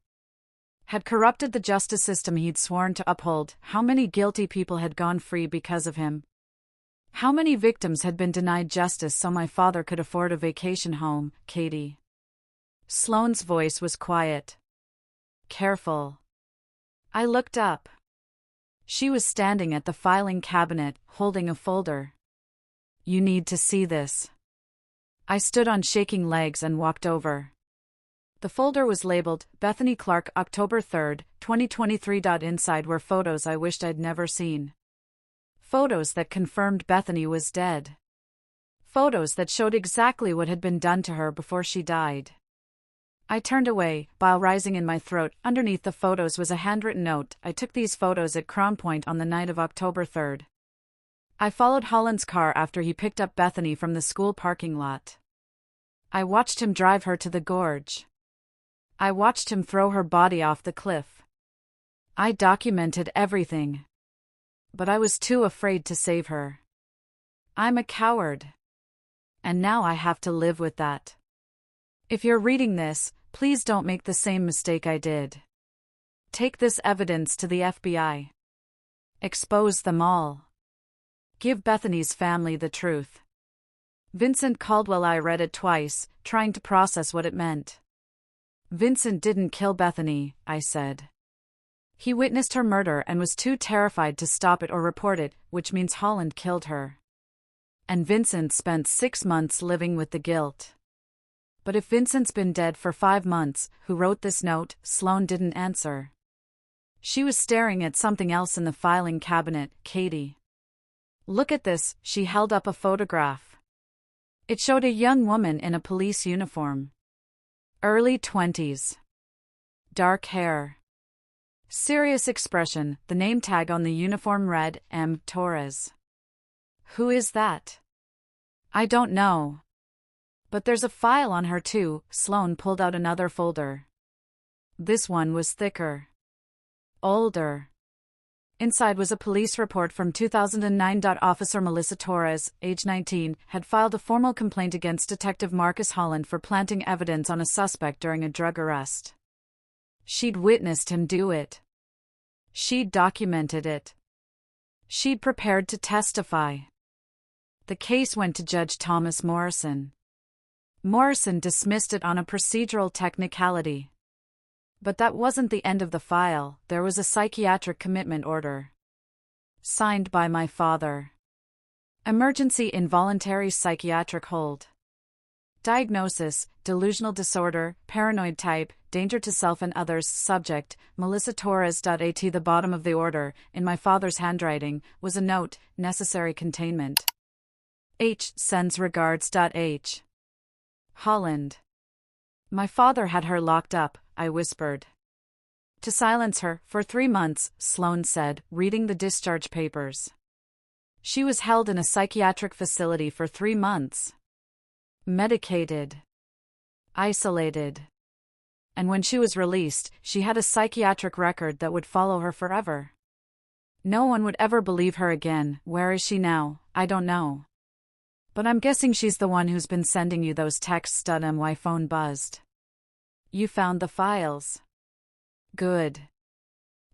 Had corrupted the justice system he'd sworn to uphold. How many guilty people had gone free because of him? How many victims had been denied justice so my father could afford a vacation home, Katie? Sloane's voice was quiet. Careful. I looked up. She was standing at the filing cabinet, holding a folder. You need to see this. I stood on shaking legs and walked over. The folder was labeled, Bethany Clark, October 3, 2023. Inside were photos I wished I'd never seen. Photos that confirmed Bethany was dead. Photos that showed exactly what had been done to her before she died. I turned away, bile rising in my throat. Underneath the photos was a handwritten note. I took these photos at Crown Point on the night of October 3. I followed Holland's car after he picked up Bethany from the school parking lot. I watched him drive her to the gorge. I watched him throw her body off the cliff. I documented everything. But I was too afraid to save her. I'm a coward. And now I have to live with that. If you're reading this, please don't make the same mistake I did. Take this evidence to the FBI. Expose them all. Give Bethany's family the truth. Vincent Caldwell. I read it twice, trying to process what it meant. Vincent didn't kill Bethany, I said. He witnessed her murder and was too terrified to stop it or report it, which means Holland killed her. And Vincent spent 6 months living with the guilt. But if Vincent's been dead for 5 months, who wrote this note? Sloane didn't answer. She was staring at something else in the filing cabinet. Katie. Look at this, she held up a photograph. It showed a young woman in a police uniform. Early 20s. Dark hair. Serious expression. The name tag on the uniform read, M. Torres. Who is that? I don't know. But there's a file on her too. Sloane pulled out another folder. This one was thicker. Older. Inside was a police report from 2009. Officer Melissa Torres, age 19, had filed a formal complaint against Detective Marcus Holland for planting evidence on a suspect during a drug arrest. She'd witnessed him do it. She'd documented it. She'd prepared to testify. The case went to Judge Thomas Morrison. Morrison dismissed it on a procedural technicality. But that wasn't the end of the file. There was a psychiatric commitment order. Signed by my father. Emergency involuntary psychiatric hold. Diagnosis: delusional disorder, paranoid type, danger to self and others. Subject: Melissa Torres. At the bottom of the order, in my father's handwriting, was a note: necessary containment. H. sends regards. H. Holland. My father had her locked up, I whispered. To silence her, for 3 months, Sloane said, reading the discharge papers. She was held in a psychiatric facility for 3 months. Medicated. Isolated. And when she was released, she had a psychiatric record that would follow her forever. No one would ever believe her again. Where is she now? I don't know. But I'm guessing she's the one who's been sending you those texts. My phone buzzed. You found the files. Good.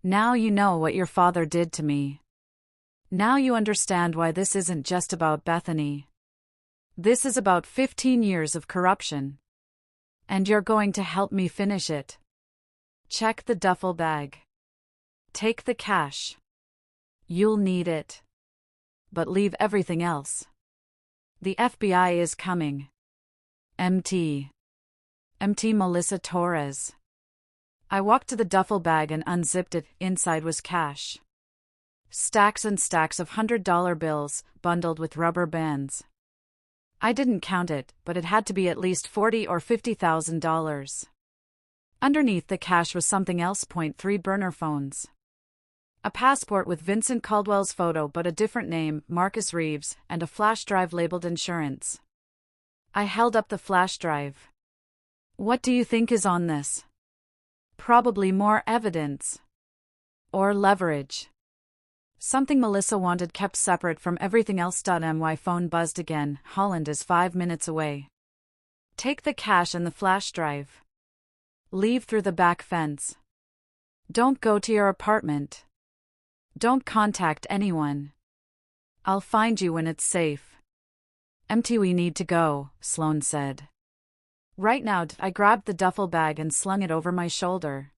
Now you know what your father did to me. Now you understand why this isn't just about Bethany. This is about 15 years of corruption. And you're going to help me finish it. Check the duffel bag. Take the cash. You'll need it. But leave everything else. The FBI is coming. MT. Melissa Torres. I walked to the duffel bag and unzipped it. Inside was cash. Stacks and stacks of $100 bills, bundled with rubber bands. I didn't count it, but it had to be at least $40,000 or $50,000. Underneath the cash was something else. 3 burner phones. A passport with Vincent Caldwell's photo but a different name, Marcus Reeves, and a flash drive labeled insurance. I held up the flash drive. What do you think is on this? Probably more evidence. Or leverage. Something Melissa wanted kept separate from everything else. My phone buzzed again. Holland is 5 minutes away. Take the cash and the flash drive. Leave through the back fence. Don't go to your apartment. Don't contact anyone. I'll find you when it's safe. MT, we need to go, Sloane said. Right now. I grabbed the duffel bag and slung it over my shoulder.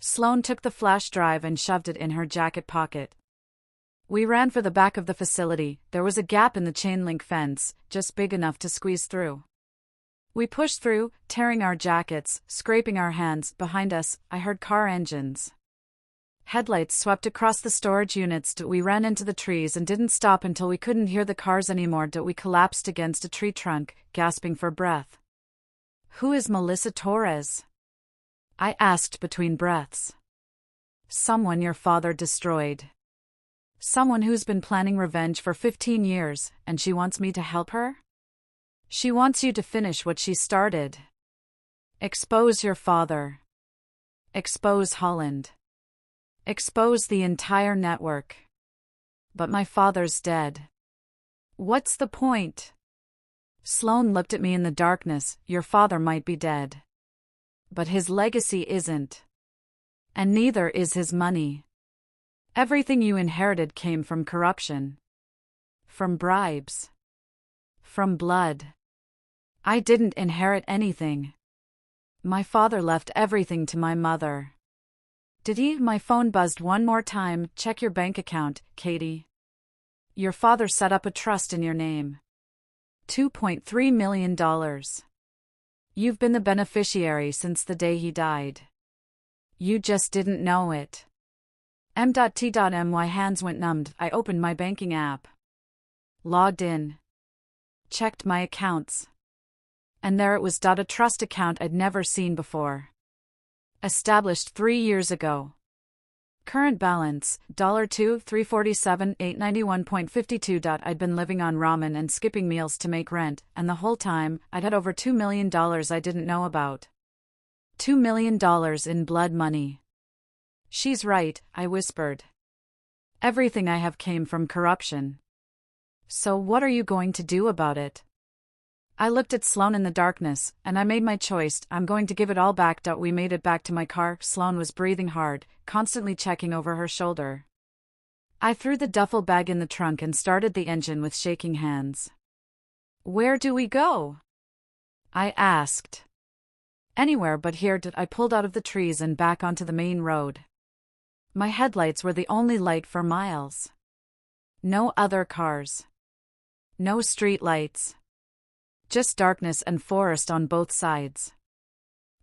Sloane took the flash drive and shoved it in her jacket pocket. We ran for the back of the facility. There was a gap in the chain-link fence, just big enough to squeeze through. We pushed through, tearing our jackets, scraping our hands. Behind us, I heard car engines. Headlights swept across the storage units. We ran into the trees and didn't stop until we couldn't hear the cars anymore. We collapsed against a tree trunk, gasping for breath. Who is Melissa Torres? I asked between breaths. Someone your father destroyed. Someone who's been planning revenge for 15 years, and she wants me to help her? She wants you to finish what she started. Expose your father. Expose Holland. Expose the entire network. But my father's dead. What's the point? Sloane looked at me in the darkness. Your father might be dead. But his legacy isn't. And neither is his money. Everything you inherited came from corruption. From bribes. From blood. I didn't inherit anything. My father left everything to my mother. Did he? My phone buzzed one more time. Check your bank account, Katie. Your father set up a trust in your name. $2.3 million. You've been the beneficiary since the day he died. You just didn't know it. My hands went numbed. I opened my banking app. Logged in. Checked my accounts. And there it was. A trust account I'd never seen before. Established 3 years ago. Current balance, $2,347,891.52. I'd been living on ramen and skipping meals to make rent, and the whole time, I'd had over $2 million I didn't know about. $2 million in blood money. She's right, I whispered. Everything I have came from corruption. So what are you going to do about it? I looked at Sloane in the darkness, and I made my choice. I'm going to give it all back. We made it back to my car. Sloane was breathing hard, constantly checking over her shoulder. I threw the duffel bag in the trunk and started the engine with shaking hands. Where do we go? I asked. Anywhere but here. I pulled out of the trees and back onto the main road. My headlights were the only light for miles. No other cars. No street lights. Just darkness and forest on both sides.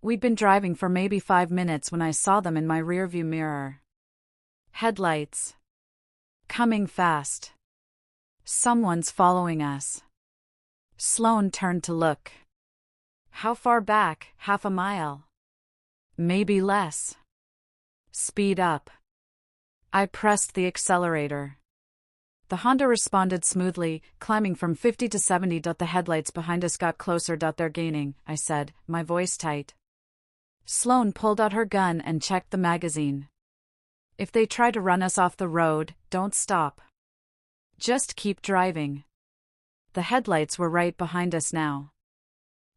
We'd been driving for maybe 5 minutes when I saw them in my rearview mirror. Headlights. Coming fast. Someone's following us. Sloane turned to look. How far back? Half a mile. Maybe less. Speed up. I pressed the accelerator. The Honda responded smoothly, climbing from 50 to 70. The headlights behind us got closer. They're gaining, I said, my voice tight. Sloane pulled out her gun and checked the magazine. If they try to run us off the road, don't stop. Just keep driving. The headlights were right behind us now.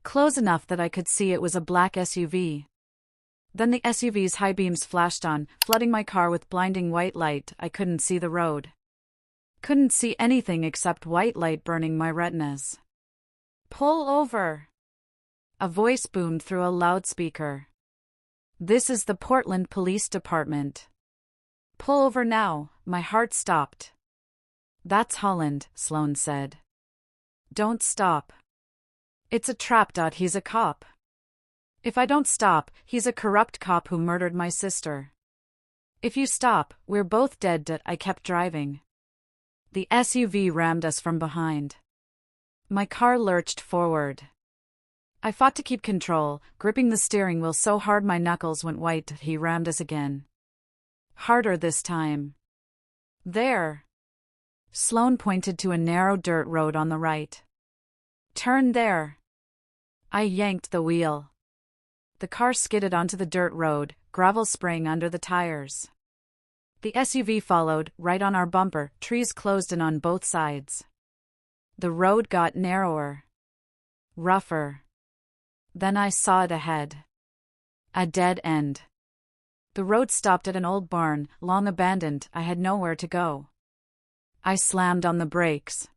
Close enough that I could see it was a black SUV. Then the SUV's high beams flashed on, flooding my car with blinding white light. I couldn't see the road. Couldn't see anything except white light burning my retinas. Pull over. A voice boomed through a loudspeaker. This is the Portland Police Department. Pull over now. My heart stopped. That's Holland, Sloane said. Don't stop. It's a trap. He's a cop. If I don't stop, he's a corrupt cop who murdered my sister. If you stop, we're both dead. I kept driving. The SUV rammed us from behind. My car lurched forward. I fought to keep control, gripping the steering wheel so hard my knuckles went white. He rammed us again. Harder this time. There. Sloane pointed to a narrow dirt road on the right. Turn there. I yanked the wheel. The car skidded onto the dirt road, gravel spraying under the tires. The SUV followed, right on our bumper. Trees closed in on both sides. The road got narrower. Rougher. Then I saw it ahead. A dead end. The road stopped at an old barn, long abandoned. I had nowhere to go. I slammed on the brakes.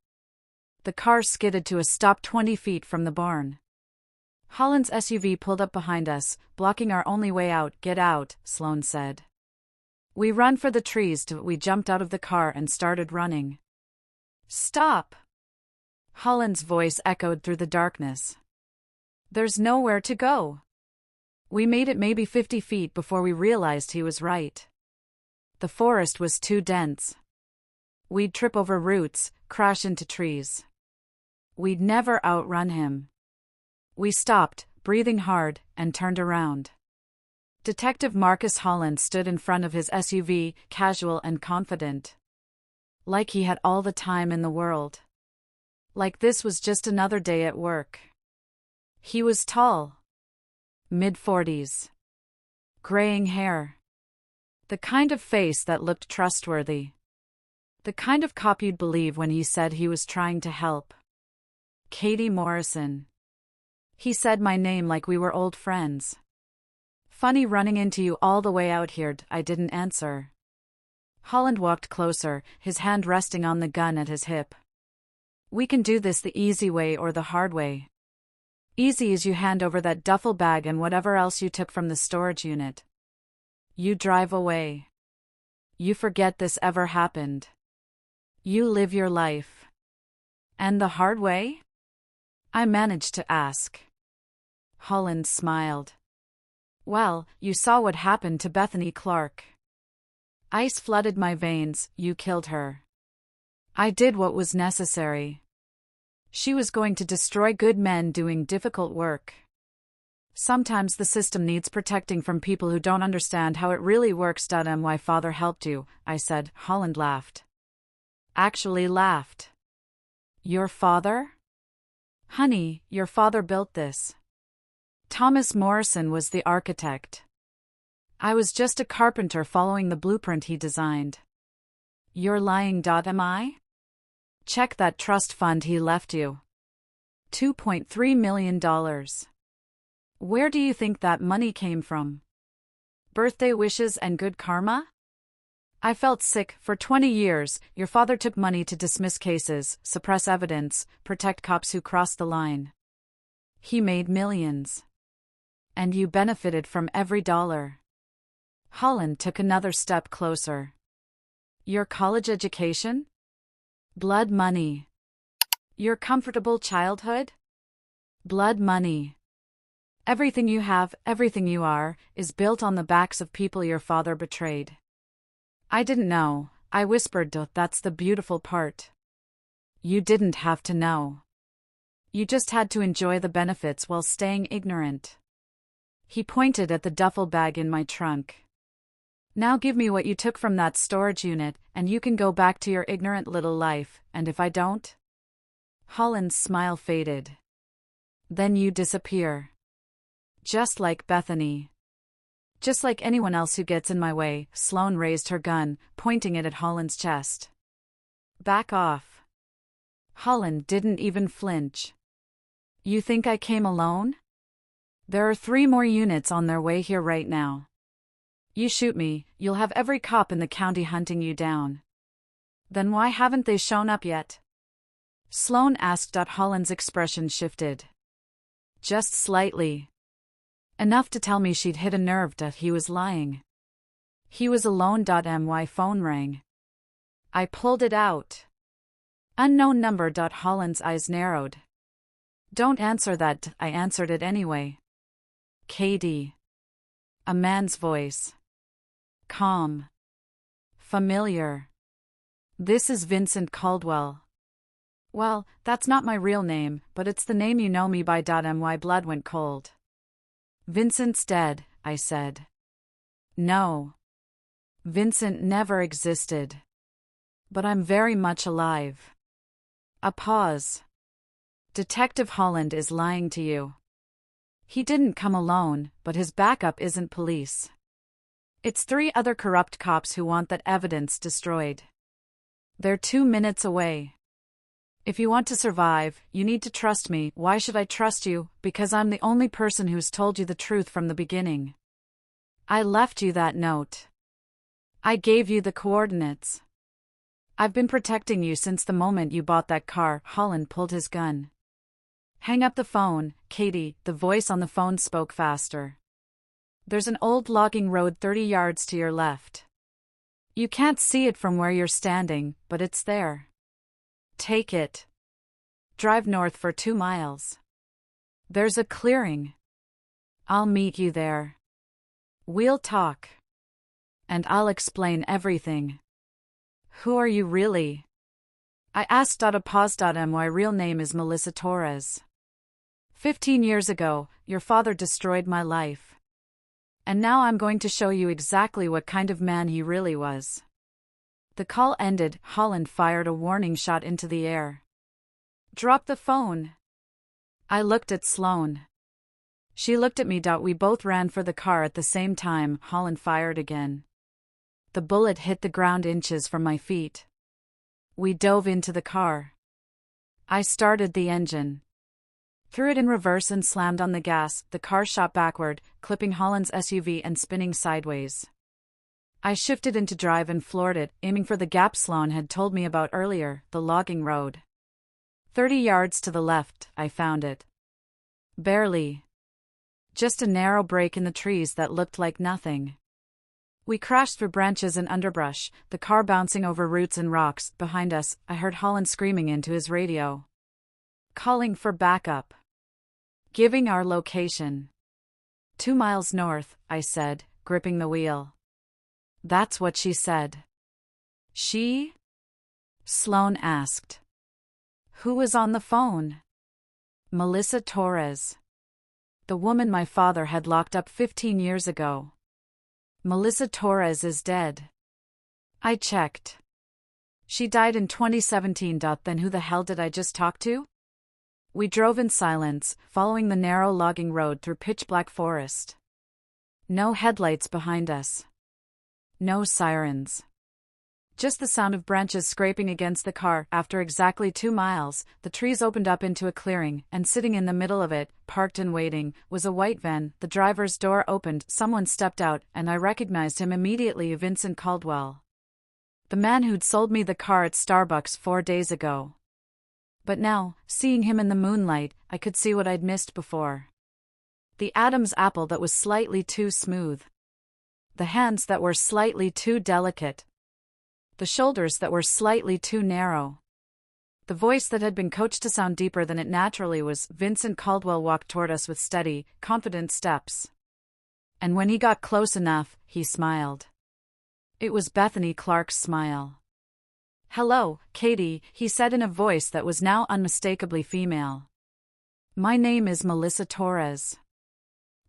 The car skidded to a stop 20 feet from the barn. Holland's SUV pulled up behind us, blocking our only way out. Get out, Sloane said. We run for the trees. We jumped out of the car and started running. Stop! Holland's voice echoed through the darkness. There's nowhere to go. We made it maybe 50 feet before we realized he was right. The forest was too dense. We'd trip over roots, crash into trees. We'd never outrun him. We stopped, breathing hard, and turned around. Detective Marcus Holland stood in front of his SUV, casual and confident. Like he had all the time in the world. Like this was just another day at work. He was tall. Mid-40s. Graying hair. The kind of face that looked trustworthy. The kind of cop you'd believe when he said he was trying to help. Katie Morrison. He said my name like we were old friends. Funny running into you all the way out here. I didn't answer. Holland walked closer, his hand resting on the gun at his hip. We can do this the easy way or the hard way. Easy is you hand over that duffel bag and whatever else you took from the storage unit. You drive away. You forget this ever happened. You live your life. And the hard way? I managed to ask. Holland smiled. Well, you saw what happened to Bethany Clark. Ice flooded my veins, you killed her. I did what was necessary. She was going to destroy good men doing difficult work. Sometimes the system needs protecting from people who don't understand how it really works. My father helped you, I said. Holland laughed. Actually laughed. Your father? Honey, your father built this. Thomas Morrison was the architect. I was just a carpenter following the blueprint he designed. You're lying. Am I? Check that trust fund he left you. $2.3 million. Where do you think that money came from? Birthday wishes and good karma? I felt sick. For 20 years, your father took money to dismiss cases, suppress evidence, protect cops who crossed the line. He made millions. And you benefited from every dollar. Holland took another step closer. Your college education? Blood money. Your comfortable childhood? Blood money. Everything you have, everything you are, is built on the backs of people your father betrayed. I didn't know, I whispered. That's the beautiful part. You didn't have to know. You just had to enjoy the benefits while staying ignorant. He pointed at the duffel bag in my trunk. Now give me what you took from that storage unit, and you can go back to your ignorant little life, and if I don't? Holland's smile faded. Then you disappear. Just like Bethany. Just like anyone else who gets in my way. Sloane raised her gun, pointing it at Holland's chest. Back off. Holland didn't even flinch. You think I came alone? There are 3 more units on their way here right now. You shoot me, you'll have every cop in the county hunting you down. Then why haven't they shown up yet? Sloane asked. Holland's expression shifted. Just slightly. Enough to tell me she'd hit a nerve. He was lying. He was alone. My phone rang. I pulled it out. Unknown number. Holland's eyes narrowed. Don't answer that. I answered it anyway. Katie. A man's voice. Calm. Familiar. This is Vincent Caldwell. Well, that's not my real name, but it's the name you know me by. My blood went cold. Vincent's dead, I said. No. Vincent never existed. But I'm very much alive. A pause. Detective Holland is lying to you. He didn't come alone, but his backup isn't police. It's 3 other corrupt cops who want that evidence destroyed. They're 2 minutes away. If you want to survive, you need to trust me. Why should I trust you? Because I'm the only person who's told you the truth from the beginning. I left you that note. I gave you the coordinates. I've been protecting you since the moment you bought that car. Holland pulled his gun. Hang up the phone, Katie. The voice on the phone spoke faster. There's an old logging road 30 yards to your left. You can't see it from where you're standing, but it's there. Take it. Drive north for 2 miles. There's a clearing. I'll meet you there. We'll talk. And I'll explain everything. Who are you really? I asked. A pause. My real name is Melissa Torres. 15 years ago, your father destroyed my life. And now I'm going to show you exactly what kind of man he really was. The call ended. Holland fired a warning shot into the air. Drop the phone. I looked at Sloane. She looked at me. We both ran for the car at the same time. Holland fired again. The bullet hit the ground inches from my feet. We dove into the car. I started the engine. Threw it in reverse and slammed on the gas. The car shot backward, clipping Holland's SUV and spinning sideways. I shifted into drive and floored it, aiming for the gap Sloane had told me about earlier, the logging road. 30 yards to the left, I found it. Barely. Just a narrow break in the trees that looked like nothing. We crashed through branches and underbrush, the car bouncing over roots and rocks. Behind us, I heard Holland screaming into his radio. Calling for backup. giving our location. 2 miles north, I said, gripping the wheel. That's what she said. She? Sloan asked. Who was on the phone? Melissa Torres. The woman my father had locked up 15 years ago. Melissa Torres is dead. I checked. She died in 2017. Then who the hell did I just talk to? We drove in silence, following the narrow logging road through pitch-black forest. No headlights behind us. No sirens. Just the sound of branches scraping against the car. After exactly 2 miles, the trees opened up into a clearing, and sitting in the middle of it, parked and waiting, was a white van. The driver's door opened, someone stepped out, and I recognized him immediately. Vincent Caldwell. The man who'd sold me the car at Starbucks 4 days ago. But now, seeing him in the moonlight, I could see what I'd missed before. The Adam's apple that was slightly too smooth. The hands that were slightly too delicate. The shoulders that were slightly too narrow. The voice that had been coached to sound deeper than it naturally was. Vincent Caldwell walked toward us with steady, confident steps. And when he got close enough, he smiled. It was Bethany Clark's smile. Hello, Katie, he said in a voice that was now unmistakably female. My name is Melissa Torres.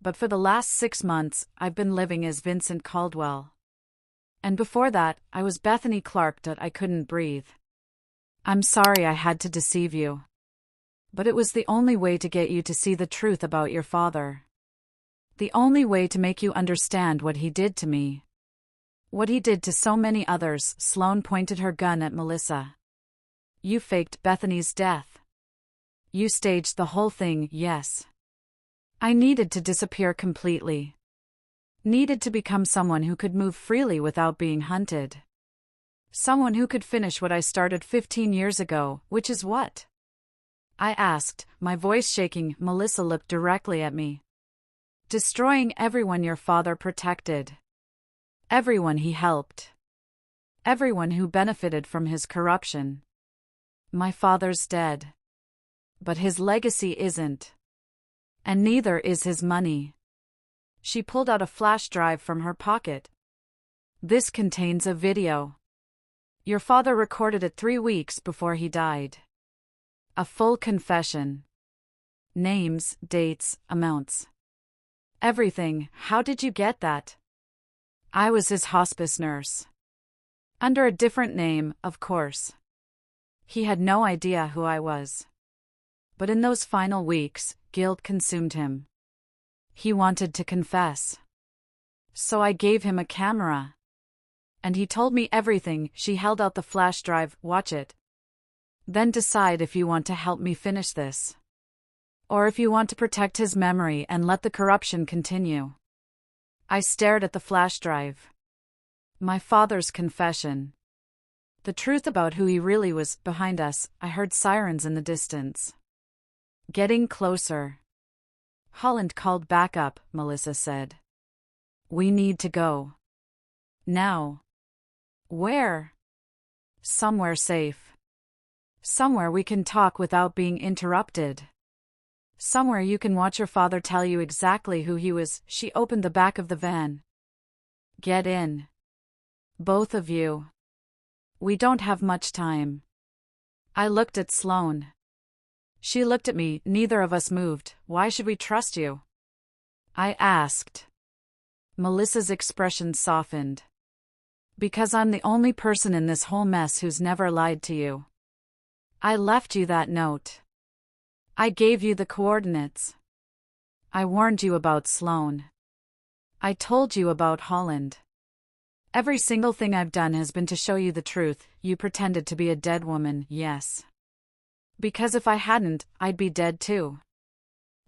But for the last 6 months, I've been living as Vincent Caldwell. And before that, I was Bethany Clark. I couldn't breathe. I'm sorry I had to deceive you. But it was the only way to get you to see the truth about your father. The only way to make you understand what he did to me. What he did to so many others. Sloan pointed her gun at Melissa. You faked Bethany's death. You staged the whole thing, yes. I needed to disappear completely. Needed to become someone who could move freely without being hunted. Someone who could finish what I started 15 years ago, which is what? I asked, my voice shaking. Melissa looked directly at me. Destroying everyone your father protected. Everyone he helped. Everyone who benefited from his corruption. My father's dead. But his legacy isn't. And neither is his money. She pulled out a flash drive from her pocket. This contains a video. Your father recorded it 3 weeks before he died. A full confession. Names, dates, amounts. Everything. How did you get that? I was his hospice nurse. Under a different name, of course. He had no idea who I was. But in those final weeks, guilt consumed him. He wanted to confess. So I gave him a camera. And he told me everything. She held out the flash drive. Watch it. Then decide if you want to help me finish this. Or if you want to protect his memory and let the corruption continue. I stared at the flash drive. My father's confession. The truth about who he really was. Behind us, I heard sirens in the distance. Getting closer. Holland called back up, Melissa said. We need to go. Now. Where? Somewhere safe. Somewhere we can talk without being interrupted. Somewhere you can watch your father tell you exactly who he was. She opened the back of the van. Get in. Both of you. We don't have much time. I looked at Sloan. She looked at me. Neither of us moved. Why should we trust you? I asked. Melissa's expression softened. Because I'm the only person in this whole mess who's never lied to you. I left you that note. I gave you the coordinates. I warned you about Sloan. I told you about Holland. Every single thing I've done has been to show you the truth. You pretended to be a dead woman, yes. Because if I hadn't, I'd be dead too.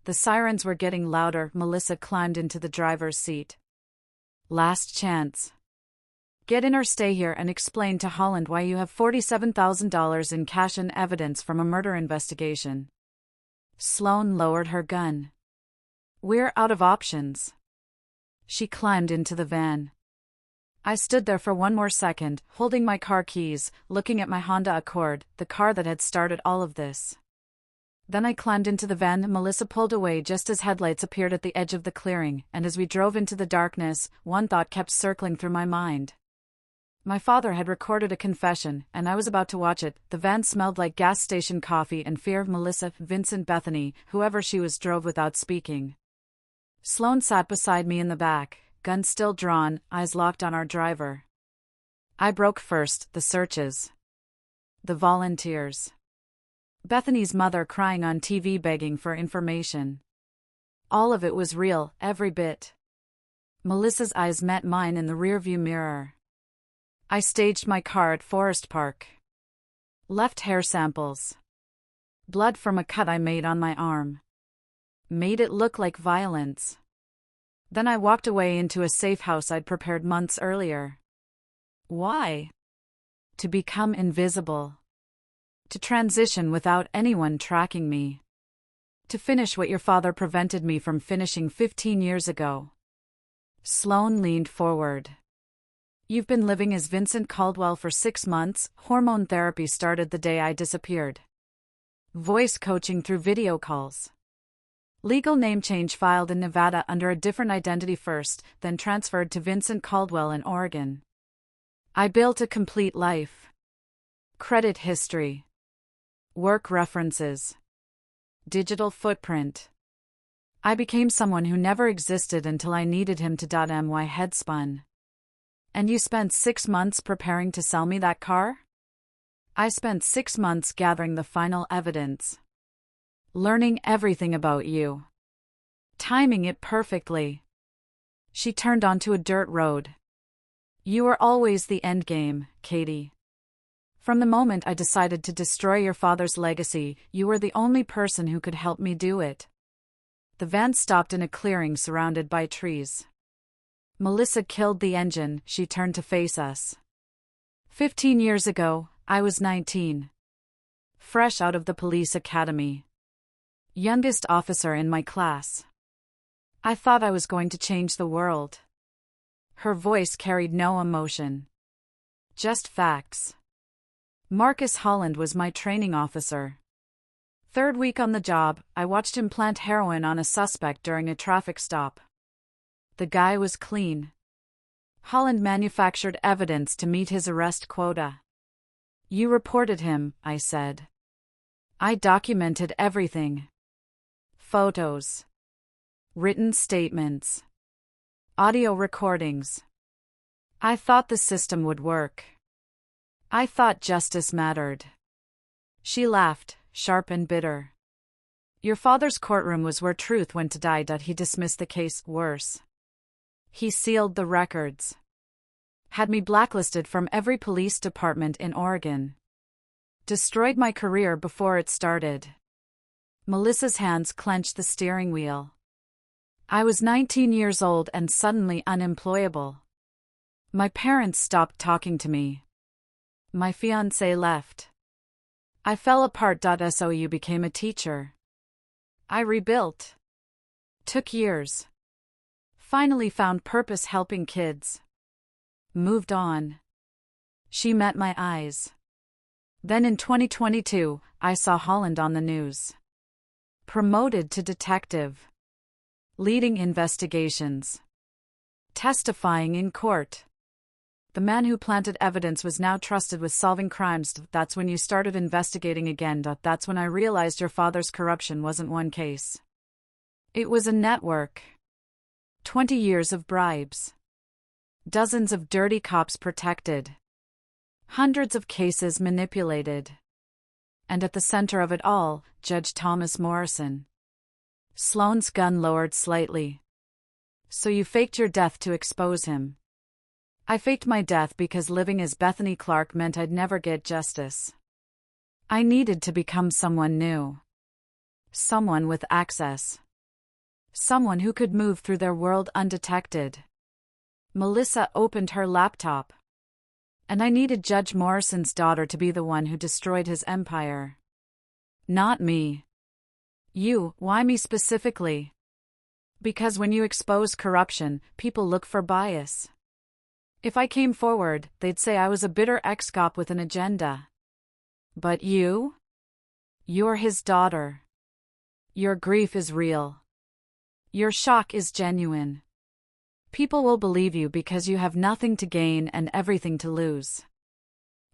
The sirens were getting louder. Melissa climbed into the driver's seat. Last chance. Get in or stay here and explain to Holland why you have $47,000 in cash and evidence from a murder investigation. Sloan lowered her gun. We're out of options. She climbed into the van. I stood there for one more second, holding my car keys, looking at my Honda Accord, the car that had started all of this. Then I climbed into the van. Melissa pulled away just as headlights appeared at the edge of the clearing, and as we drove into the darkness, one thought kept circling through my mind. My father had recorded a confession, and I was about to watch it. The van smelled like gas station coffee, and fear of Melissa, Vincent, Bethany, whoever she was, drove without speaking. Sloane sat beside me in the back, gun still drawn, eyes locked on our driver. I broke first: the searches. The volunteers. Bethany's mother crying on TV begging for information. All of it was real, every bit. Melissa's eyes met mine in the rearview mirror. I staged my car at Forest Park. Left hair samples. Blood from a cut I made on my arm. Made it look like violence. Then I walked away into a safe house I'd prepared months earlier. Why? To become invisible. To transition without anyone tracking me. To finish what your father prevented me from finishing 15 years ago. Sloane leaned forward. You've been living as Vincent Caldwell for 6 months. Hormone therapy started the day I disappeared. Voice coaching through video calls. Legal name change filed in Nevada under a different identity first, then transferred to Vincent Caldwell in Oregon. I built a complete life. Credit history. Work references. Digital footprint. I became someone who never existed until I needed him to. My head spun. And you spent 6 months preparing to sell me that car? I spent 6 months gathering the final evidence. Learning everything about you. Timing it perfectly. She turned onto a dirt road. You were always the endgame, Katie. From the moment I decided to destroy your father's legacy, you were the only person who could help me do it. The van stopped in a clearing surrounded by trees. Melissa killed the engine. She turned to face us. 15 years ago, I was 19. Fresh out of the police academy. Youngest officer in my class. I thought I was going to change the world. Her voice carried no emotion. Just facts. Marcus Holland was my training officer. 3rd week on the job, I watched him plant heroin on a suspect during a traffic stop. The guy was clean. Holland manufactured evidence to meet his arrest quota. You reported him, I said. I documented everything. Photos. Written statements. Audio recordings. I thought the system would work. I thought justice mattered. She laughed, sharp and bitter. Your father's courtroom was where truth went to die. He dismissed the case. Worse. He sealed the records. Had me blacklisted from every police department in Oregon. Destroyed my career before it started. Melissa's hands clenched the steering wheel. I was 19 years old and suddenly unemployable. My parents stopped talking to me. My fiancé left. I fell apart. So you became a teacher. I rebuilt. Took years. Finally found purpose helping kids. Moved on. She met my eyes. Then in 2022, I saw Holland on the news. Promoted to detective. Leading investigations. Testifying in court. The man who planted evidence was now trusted with solving crimes. That's when you started investigating again. That's when I realized your father's corruption wasn't one case. It was a network. 20 years of bribes. Dozens of dirty cops protected. Hundreds of cases manipulated. And at the center of it all, Judge Thomas Morrison. Sloane's gun lowered slightly. So you faked your death to expose him. I faked my death because living as Bethany Clark meant I'd never get justice. I needed to become someone new. Someone with access. Someone who could move through their world undetected. Melissa opened her laptop. And I needed Judge Morrison's daughter to be the one who destroyed his empire. Not me. You. Why me specifically? Because when you expose corruption, people look for bias. If I came forward, they'd say I was a bitter ex-cop with an agenda. But you? You're his daughter. Your grief is real. Your shock is genuine. People will believe you because you have nothing to gain and everything to lose.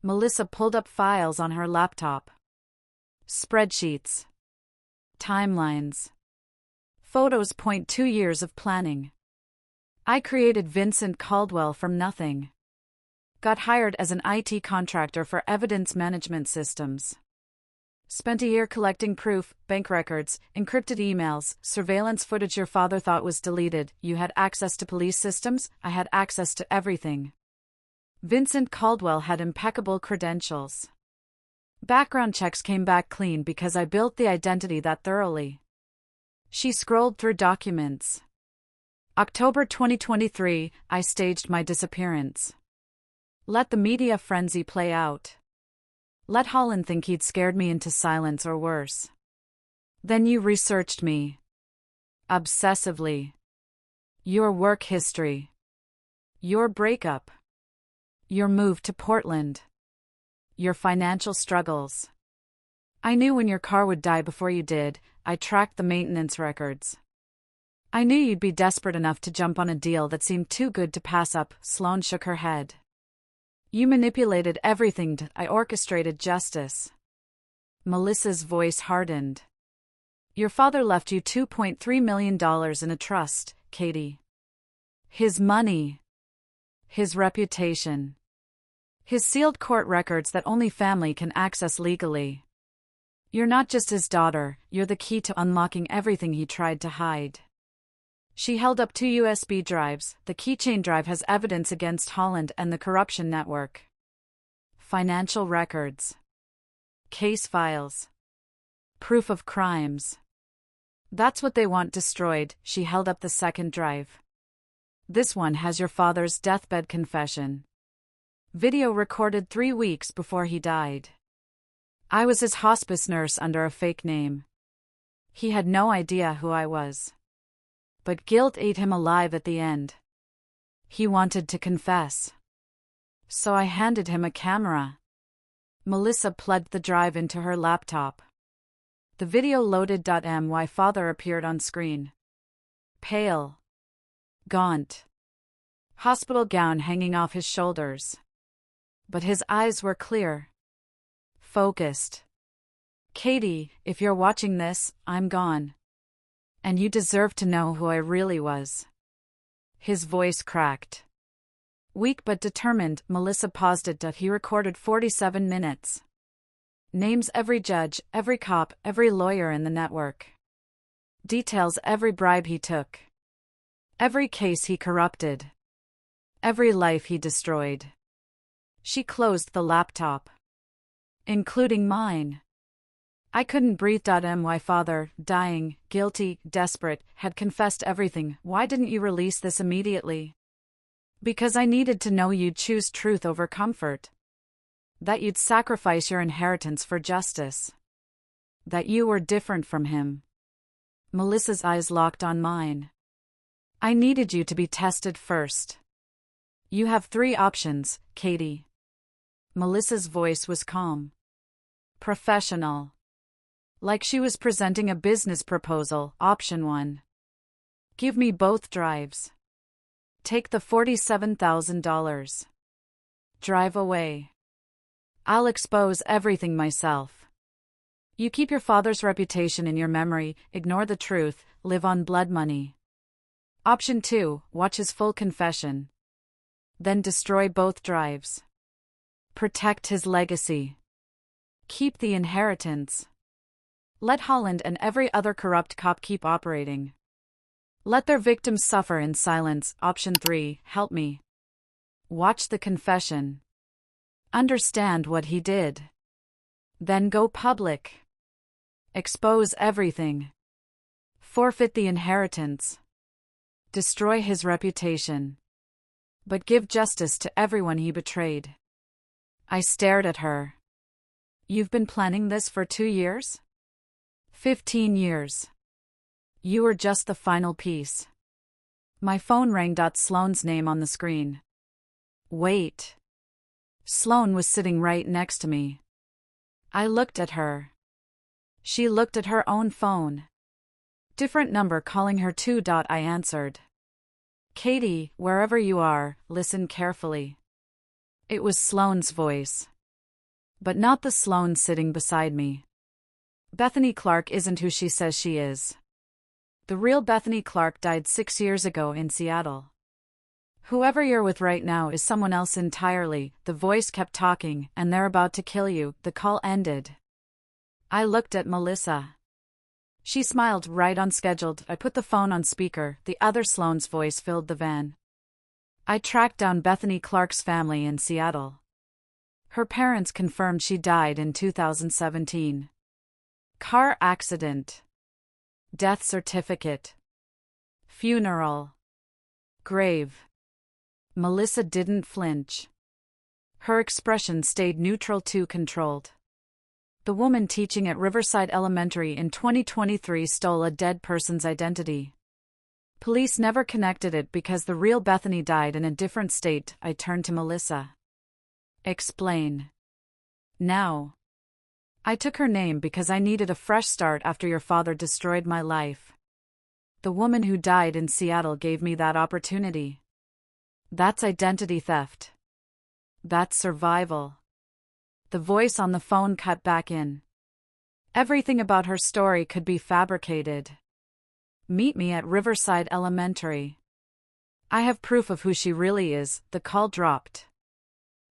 Melissa pulled up files on her laptop. Spreadsheets. Timelines. Photos point 2 years of planning. I created Vincent Caldwell from nothing. Got hired as an IT contractor for evidence management systems. Spent a year collecting proof, bank records, encrypted emails, surveillance footage your father thought was deleted. You had access to police systems, I had access to everything. Vincent Caldwell had impeccable credentials. Background checks came back clean because I built the identity that thoroughly. She scrolled through documents. October 2023, I staged my disappearance. Let the media frenzy play out. Let Holland think he'd scared me into silence or worse. Then you researched me. Obsessively. Your work history. Your breakup. Your move to Portland. Your financial struggles. I knew when your car would die before you did. I tracked the maintenance records. I knew you'd be desperate enough to jump on a deal that seemed too good to pass up. Sloane shook her head. You manipulated everything. I orchestrated justice. Melissa's voice hardened. Your father left you $2.3 million in a trust, Katie. His money. His reputation. His sealed court records that only family can access legally. You're not just his daughter, you're the key to unlocking everything he tried to hide. She held up 2 USB drives. The keychain drive has evidence against Holland and the corruption network. Financial records. Case files. Proof of crimes. That's what they want destroyed. She held up the second drive. This one has your father's deathbed confession. Video recorded 3 weeks before he died. I was his hospice nurse under a fake name. He had no idea who I was. But guilt ate him alive at the end. He wanted to confess. So I handed him a camera. Melissa plugged the drive into her laptop. The video loaded. My father appeared on screen. Pale. Gaunt. Hospital gown hanging off his shoulders. But his eyes were clear. Focused. Katie, if you're watching this, I'm gone. And you deserve to know who I really was. His voice cracked. Weak but determined, Melissa paused it. He recorded 47 minutes. Names every judge, every cop, every lawyer in the network. Details every bribe he took. Every case he corrupted. Every life he destroyed. She closed the laptop. Including mine. I couldn't breathe. My father, dying, guilty, desperate, had confessed everything. Why didn't you release this immediately? Because I needed to know you'd choose truth over comfort. That you'd sacrifice your inheritance for justice. That you were different from him. Melissa's eyes locked on mine. I needed you to be tested first. You have 3 options, Katie. Melissa's voice was calm. Professional. Like she was presenting a business proposal. Option 1. Give me both drives. Take the $47,000. Drive away. I'll expose everything myself. You keep your father's reputation in your memory, ignore the truth, live on blood money. Option 2. Watch his full confession. Then destroy both drives. Protect his legacy. Keep the inheritance. Let Holland and every other corrupt cop keep operating. Let their victims suffer in silence. Option 3. Help me. Watch the confession. Understand what he did. Then go public. Expose everything. Forfeit the inheritance. Destroy his reputation. But give justice to everyone he betrayed. I stared at her. You've been planning this for 2 years? 15 years. You were just the final piece. My phone rang. Sloane's name on the screen. Wait. Sloane was sitting right next to me. I looked at her. She looked at her own phone. Different number calling her too. I answered. Katie, wherever you are, listen carefully. It was Sloane's voice. But not the Sloane sitting beside me. Bethany Clark isn't who she says she is. The real Bethany Clark died 6 years ago in Seattle. Whoever you're with right now is someone else entirely. The voice kept talking, and they're about to kill you. The call ended. I looked at Melissa. She smiled right on schedule. I put the phone on speaker. The other Sloane's voice filled the van. I tracked down Bethany Clark's family in Seattle. Her parents confirmed she died in 2017. Car accident. Death certificate. Funeral. Grave. Melissa didn't flinch. Her expression stayed neutral to controlled. The woman teaching at Riverside Elementary in 2023 stole a dead person's identity. Police never connected it because the real Bethany died in a different state. I turned to Melissa. Explain. Now. I took her name because I needed a fresh start after your father destroyed my life. The woman who died in Seattle gave me that opportunity. That's identity theft. That's survival. The voice on the phone cut back in. Everything about her story could be fabricated. Meet me at Riverside Elementary. I have proof of who she really is. The call dropped.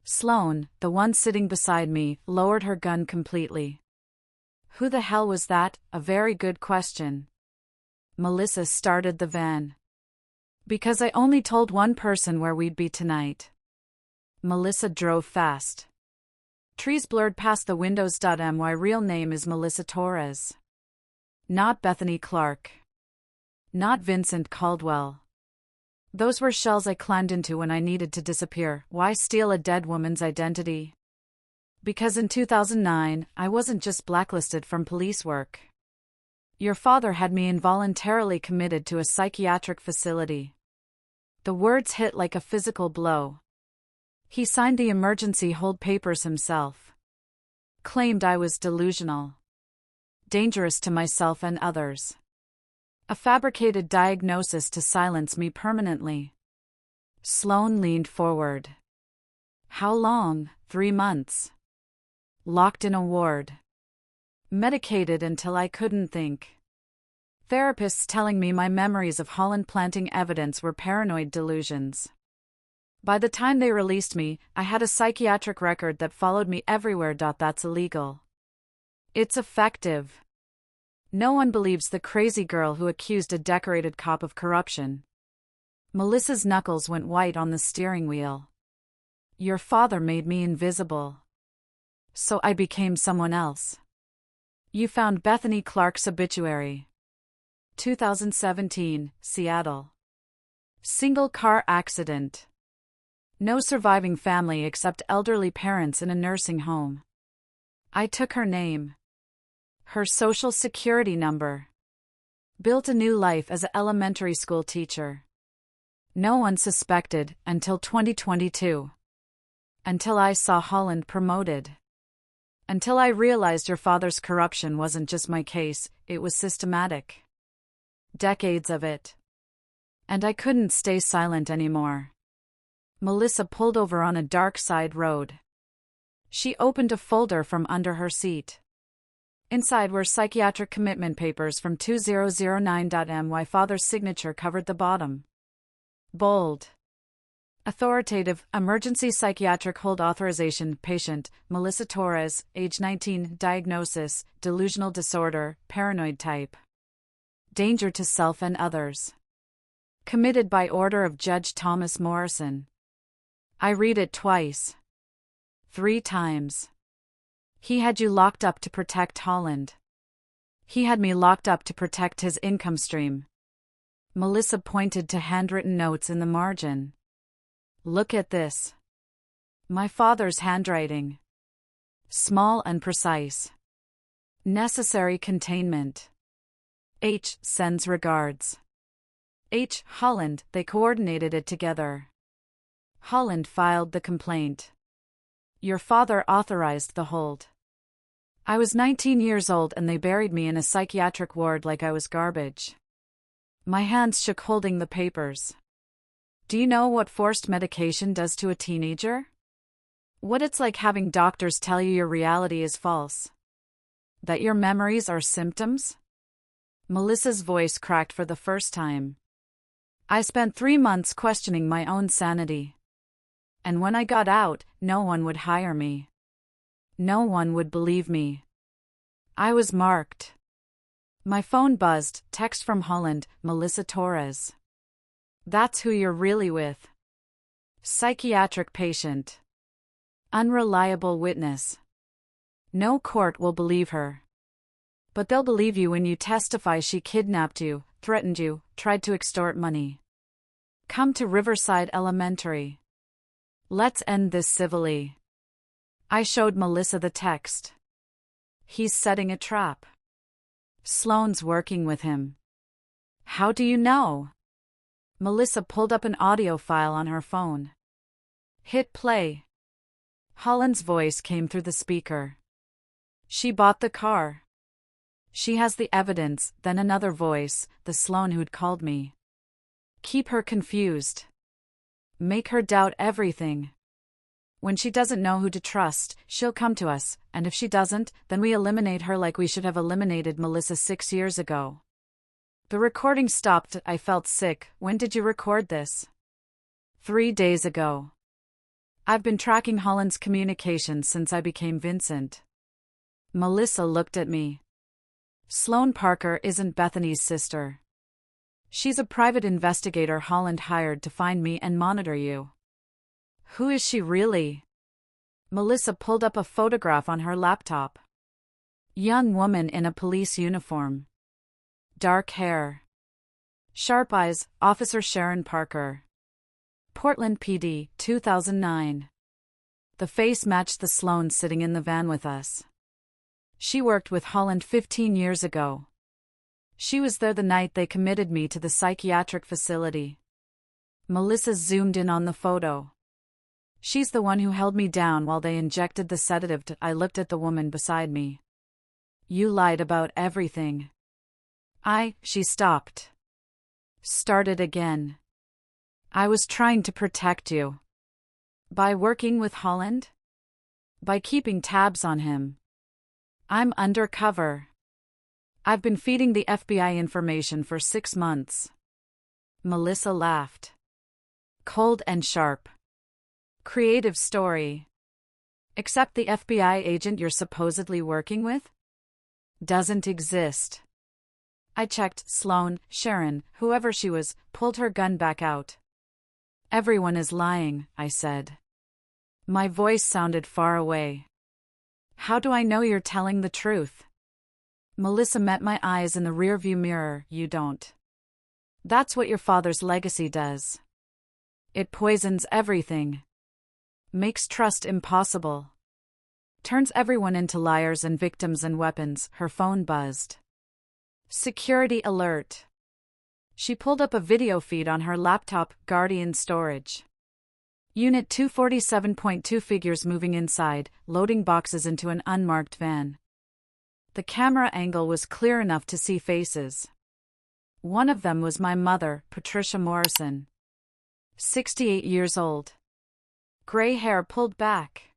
Sloane, the one sitting beside me, lowered her gun completely. Who the hell was that? A very good question. Melissa started the van. Because I only told one person where we'd be tonight. Melissa drove fast. Trees blurred past the windows. My real name is Melissa Torres. Not Bethany Clark. Not Vincent Caldwell. Those were shells I climbed into when I needed to disappear. Why steal a dead woman's identity? Because in 2009, I wasn't just blacklisted from police work. Your father had me involuntarily committed to a psychiatric facility. The words hit like a physical blow. He signed the emergency hold papers himself. Claimed I was delusional. Dangerous to myself and others. A fabricated diagnosis to silence me permanently. Sloane leaned forward. How long? 3 months. Locked in a ward. Medicated until I couldn't think. Therapists telling me my memories of Holland planting evidence were paranoid delusions. By the time they released me, I had a psychiatric record that followed me everywhere. That's illegal. It's effective. No one believes the crazy girl who accused a decorated cop of corruption. Melissa's knuckles went white on the steering wheel. Your father made me invisible. So I became someone else. You found Bethany Clark's obituary. 2017, Seattle. Single car accident. No surviving family except elderly parents in a nursing home. I took her name. Her social security number. Built a new life as an elementary school teacher. No one suspected until 2022. Until I saw Holland promoted. Until I realized your father's corruption wasn't just my case, it was systematic. Decades of it. And I couldn't stay silent anymore. Melissa pulled over on a dark side road. She opened a folder from under her seat. Inside were psychiatric commitment papers from 2009. My father's signature covered the bottom. Bold. Authoritative, emergency psychiatric hold authorization, patient, Melissa Torres, age 19, diagnosis, delusional disorder, paranoid type. Danger to self and others. Committed by order of Judge Thomas Morrison. I read it twice. 3 times. He had you locked up to protect Holland. He had me locked up to protect his income stream. Melissa pointed to handwritten notes in the margin. Look at this. My father's handwriting. Small and precise. Necessary containment. H. sends regards. H. Holland, they coordinated it together. Holland filed the complaint. Your father authorized the hold. I was 19 years old and they buried me in a psychiatric ward like I was garbage. My hands shook holding the papers. Do you know what forced medication does to a teenager? What it's like having doctors tell you your reality is false. That your memories are symptoms? Melissa's voice cracked for the first time. I spent 3 months questioning my own sanity. And when I got out, no one would hire me. No one would believe me. I was marked. My phone buzzed, text from Holland, Melissa Torres. That's who you're really with. Psychiatric patient. Unreliable witness. No court will believe her. But they'll believe you when you testify she kidnapped you, threatened you, tried to extort money. Come to Riverside Elementary. Let's end this civilly. I showed Melissa the text. He's setting a trap. Sloane's working with him. How do you know? Melissa pulled up an audio file on her phone. Hit play. Holland's voice came through the speaker. She bought the car. She has the evidence. Then another voice, the Sloane who'd called me. Keep her confused. Make her doubt everything. When she doesn't know who to trust, she'll come to us, and if she doesn't, then we eliminate her like we should have eliminated Melissa 6 years ago. The recording stopped. I felt sick. When did you record this? 3 days ago. I've been tracking Holland's communications since I became Vincent. Melissa looked at me. Sloane Parker isn't Bethany's sister. She's a private investigator Holland hired to find me and monitor you. Who is she really? Melissa pulled up a photograph on her laptop. Young woman in a police uniform. Dark hair. Sharp eyes, Officer Sharon Parker. Portland PD, 2009. The face matched the Sloane sitting in the van with us. She worked with Holland 15 years ago. She was there the night they committed me to the psychiatric facility. Melissa zoomed in on the photo. She's the one who held me down while they injected the sedative. I looked at the woman beside me. You lied about everything. She stopped. Started again. I was trying to protect you. By working with Holland? By keeping tabs on him. I'm undercover. I've been feeding the FBI information for 6 months. Melissa laughed. Cold and sharp. Creative story. Except the FBI agent you're supposedly working with? Doesn't exist. I checked. Sloane, Sharon, whoever she was, pulled her gun back out. Everyone is lying, I said. My voice sounded far away. How do I know you're telling the truth? Melissa met my eyes in the rearview mirror. You don't. That's what your father's legacy does. It poisons everything. Makes trust impossible. Turns everyone into liars and victims and weapons. Her phone buzzed. Security alert. She pulled up a video feed on her laptop, Guardian storage. Unit 247.2 figures moving inside, loading boxes into an unmarked van. The camera angle was clear enough to see faces. One of them was my mother, Patricia Morrison. 68 years old. Gray hair pulled back.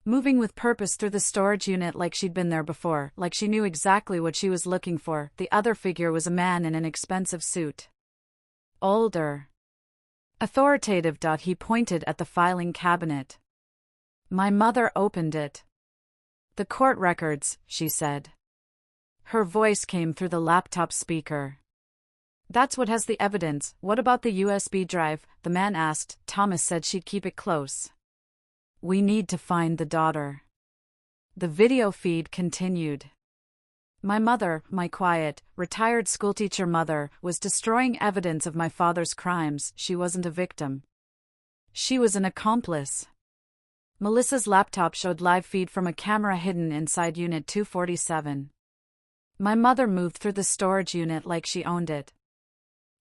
Moving with purpose through the storage unit like she'd been there before, like she knew exactly what she was looking for. The other figure was a man in an expensive suit. Older. Authoritative. He pointed at the filing cabinet. My mother opened it. The court records, she said. Her voice came through the laptop speaker. That's what has the evidence. What about the USB drive? The man asked. Thomas said she'd keep it close. We need to find the daughter. The video feed continued. My mother, my quiet, retired schoolteacher mother, was destroying evidence of my father's crimes. She wasn't a victim. She was an accomplice. Melissa's laptop showed live feed from a camera hidden inside Unit 247. My mother moved through the storage unit like she owned it.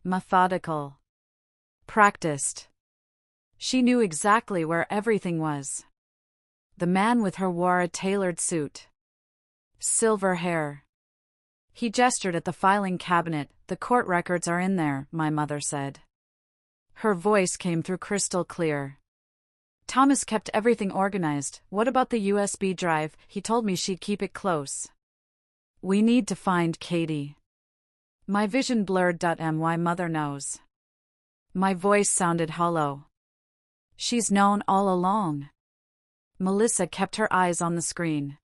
Methodical. Practiced. She knew exactly where everything was. The man with her wore a tailored suit. Silver hair. He gestured at the filing cabinet. The court records are in there, my mother said. Her voice came through crystal clear. Thomas kept everything organized. What about the USB drive? He told me she'd keep it close. We need to find Katie. My vision blurred. My mother knows. My voice sounded hollow. She's known all along. Melissa kept her eyes on the screen.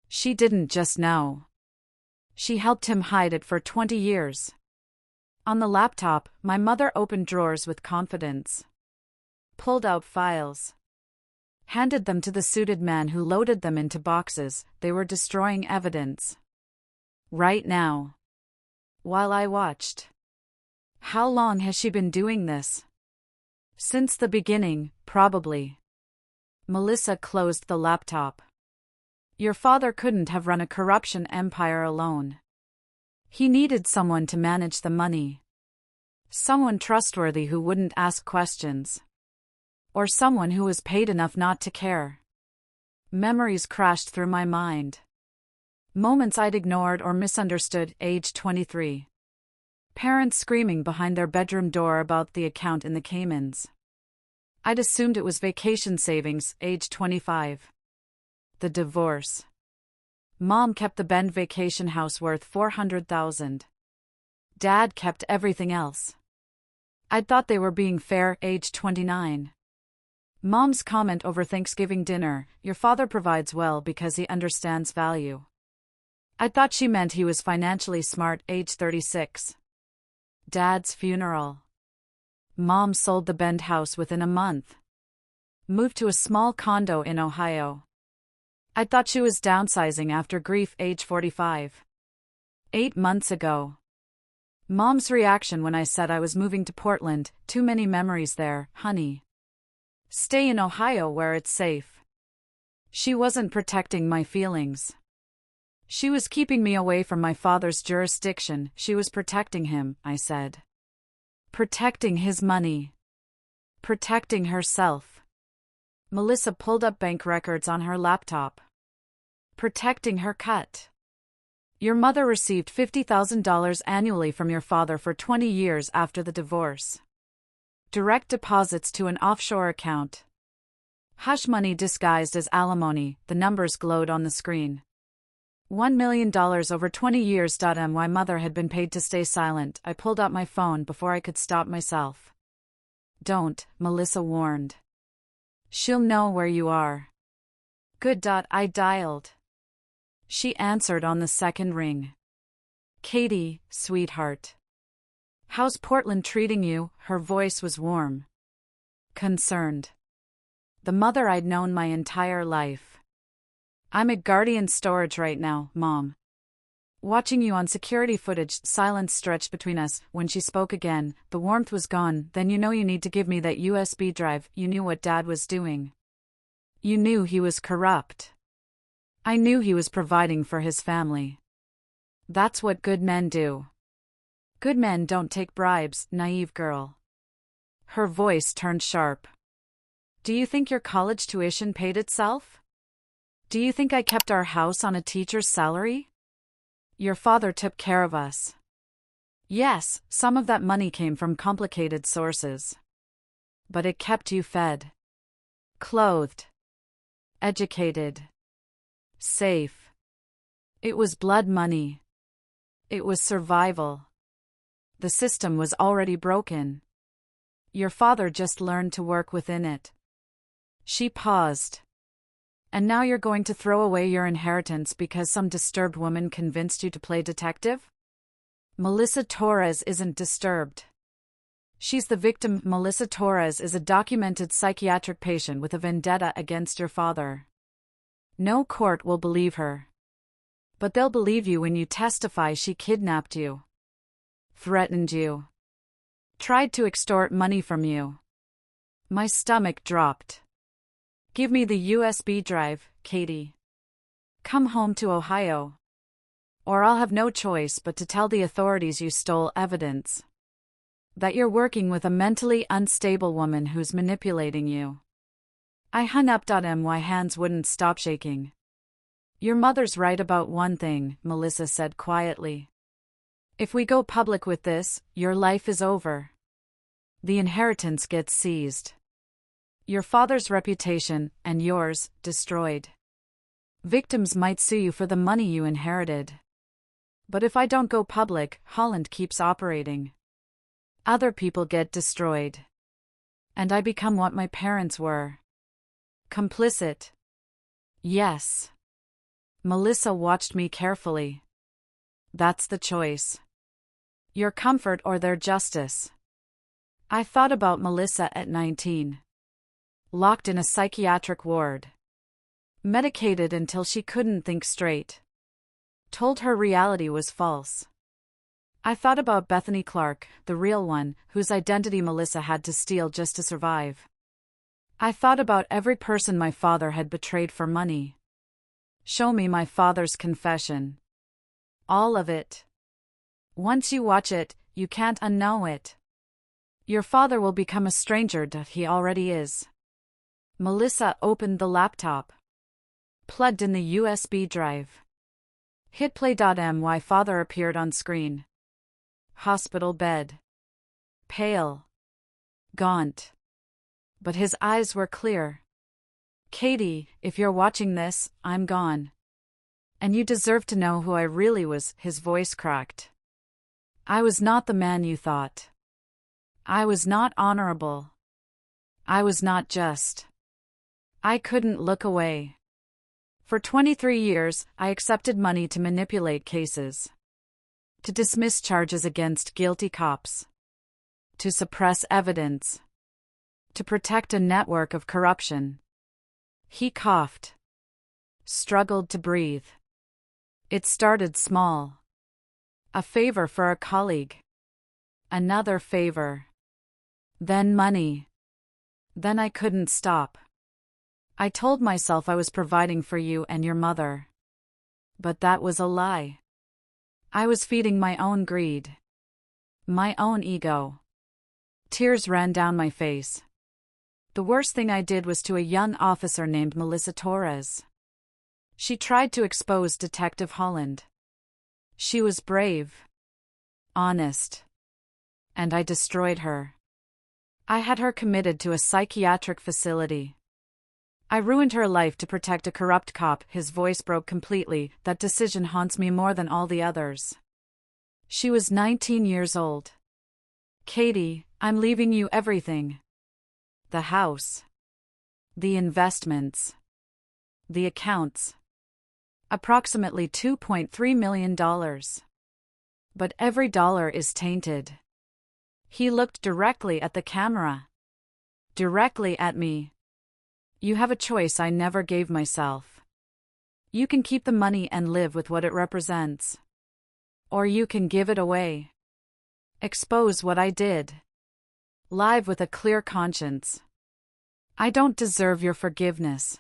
She didn't just know. She helped him hide it for 20 years. On the laptop, my mother opened drawers with confidence. Pulled out files. Handed them to the suited man who loaded them into boxes. They were destroying evidence. Right now. While I watched. How long has she been doing this? Since the beginning, probably. Melissa closed the laptop. Your father couldn't have run a corruption empire alone. He needed someone to manage the money. Someone trustworthy who wouldn't ask questions. Or someone who was paid enough not to care. Memories crashed through my mind. Moments I'd ignored or misunderstood. Age 23. Parents screaming behind their bedroom door about the account in the Caymans. I'd assumed it was vacation savings. Age 25. The divorce. Mom kept the Bend vacation house worth $400,000. Dad kept everything else. I'd thought they were being fair. Age 29. Mom's comment over Thanksgiving dinner, your father provides well because he understands value. I thought she meant he was financially smart. Age 36. Dad's funeral. Mom sold the Bend house within a month. Moved to a small condo in Ohio. I thought she was downsizing after grief. Age 45. 8 months ago. Mom's reaction when I said I was moving to Portland, too many memories there, honey. Stay in Ohio where it's safe. She wasn't protecting my feelings. She was keeping me away from my father's jurisdiction. She was protecting him, I said. Protecting his money. Protecting herself. Melissa pulled up bank records on her laptop. Protecting her cut. Your mother received $50,000 annually from your father for 20 years after the divorce. Direct deposits to an offshore account. Hush money disguised as alimony. The numbers glowed on the screen. $1 million over 20 years. My mother had been paid to stay silent. I pulled out my phone before I could stop myself. Don't, Melissa warned. She'll know where you are. Good. I dialed. She answered on the second ring. Katie, sweetheart. How's Portland treating you? Her voice was warm. Concerned. The mother I'd known my entire life. I'm at Guardian Storage right now, Mom. Watching you on security footage. Silence stretched between us. When she spoke again, the warmth was gone. Then you know you need to give me that USB drive. You knew what Dad was doing. You knew he was corrupt. I knew he was providing for his family. That's what good men do. Good men don't take bribes, naive girl. Her voice turned sharp. Do you think your college tuition paid itself? Do you think I kept our house on a teacher's salary? Your father took care of us. Yes, some of that money came from complicated sources. But it kept you fed. Clothed. Educated. Safe. It was blood money. It was survival. The system was already broken. Your father just learned to work within it. She paused. And now you're going to throw away your inheritance because some disturbed woman convinced you to play detective? Melissa Torres isn't disturbed. She's the victim. Melissa Torres is a documented psychiatric patient with a vendetta against your father. No court will believe her. But they'll believe you when you testify she kidnapped you. Threatened you. Tried to extort money from you. My stomach dropped. Give me the USB drive, Katie. Come home to Ohio. Or I'll have no choice but to tell the authorities you stole evidence. That you're working with a mentally unstable woman who's manipulating you. I hung up. My hands wouldn't stop shaking. Your mother's right about one thing, Melissa said quietly. If we go public with this, your life is over. The inheritance gets seized. Your father's reputation, and yours, destroyed. Victims might sue you for the money you inherited. But if I don't go public, Holland keeps operating. Other people get destroyed. And I become what my parents were. Complicit. Yes. Melissa watched me carefully. That's the choice. Your comfort or their justice. I thought about Melissa at 19. Locked in a psychiatric ward. Medicated until she couldn't think straight. Told her reality was false. I thought about Bethany Clark, the real one, whose identity Melissa had to steal just to survive. I thought about every person my father had betrayed for money. Show me my father's confession. All of it. Once you watch it, you can't unknow it. Your father will become a stranger that he already is. Melissa opened the laptop. Plugged in the USB drive. Hit play.my. Father appeared on screen. Hospital bed. Pale. Gaunt. But his eyes were clear. Katie, if you're watching this, I'm gone. And you deserve to know who I really was. His voice cracked. I was not the man you thought. I was not honorable. I was not just. I couldn't look away. For 23 years, I accepted money to manipulate cases. To dismiss charges against guilty cops. To suppress evidence. To protect a network of corruption. He coughed. Struggled to breathe. It started small. A favor for a colleague. Another favor. Then money. Then I couldn't stop. I told myself I was providing for you and your mother. But that was a lie. I was feeding my own greed. My own ego. Tears ran down my face. The worst thing I did was to a young officer named Melissa Torres. She tried to expose Detective Holland. She was brave. Honest. And I destroyed her. I had her committed to a psychiatric facility. I ruined her life to protect a corrupt cop. His voice broke completely. That decision haunts me more than all the others. She was 19 years old. Katie, I'm leaving you everything. The house. The investments. The accounts. Approximately $2.3 million. But every dollar is tainted. He looked directly at the camera. Directly at me. You have a choice I never gave myself. You can keep the money and live with what it represents. Or you can give it away. Expose what I did. Live with a clear conscience. I don't deserve your forgiveness.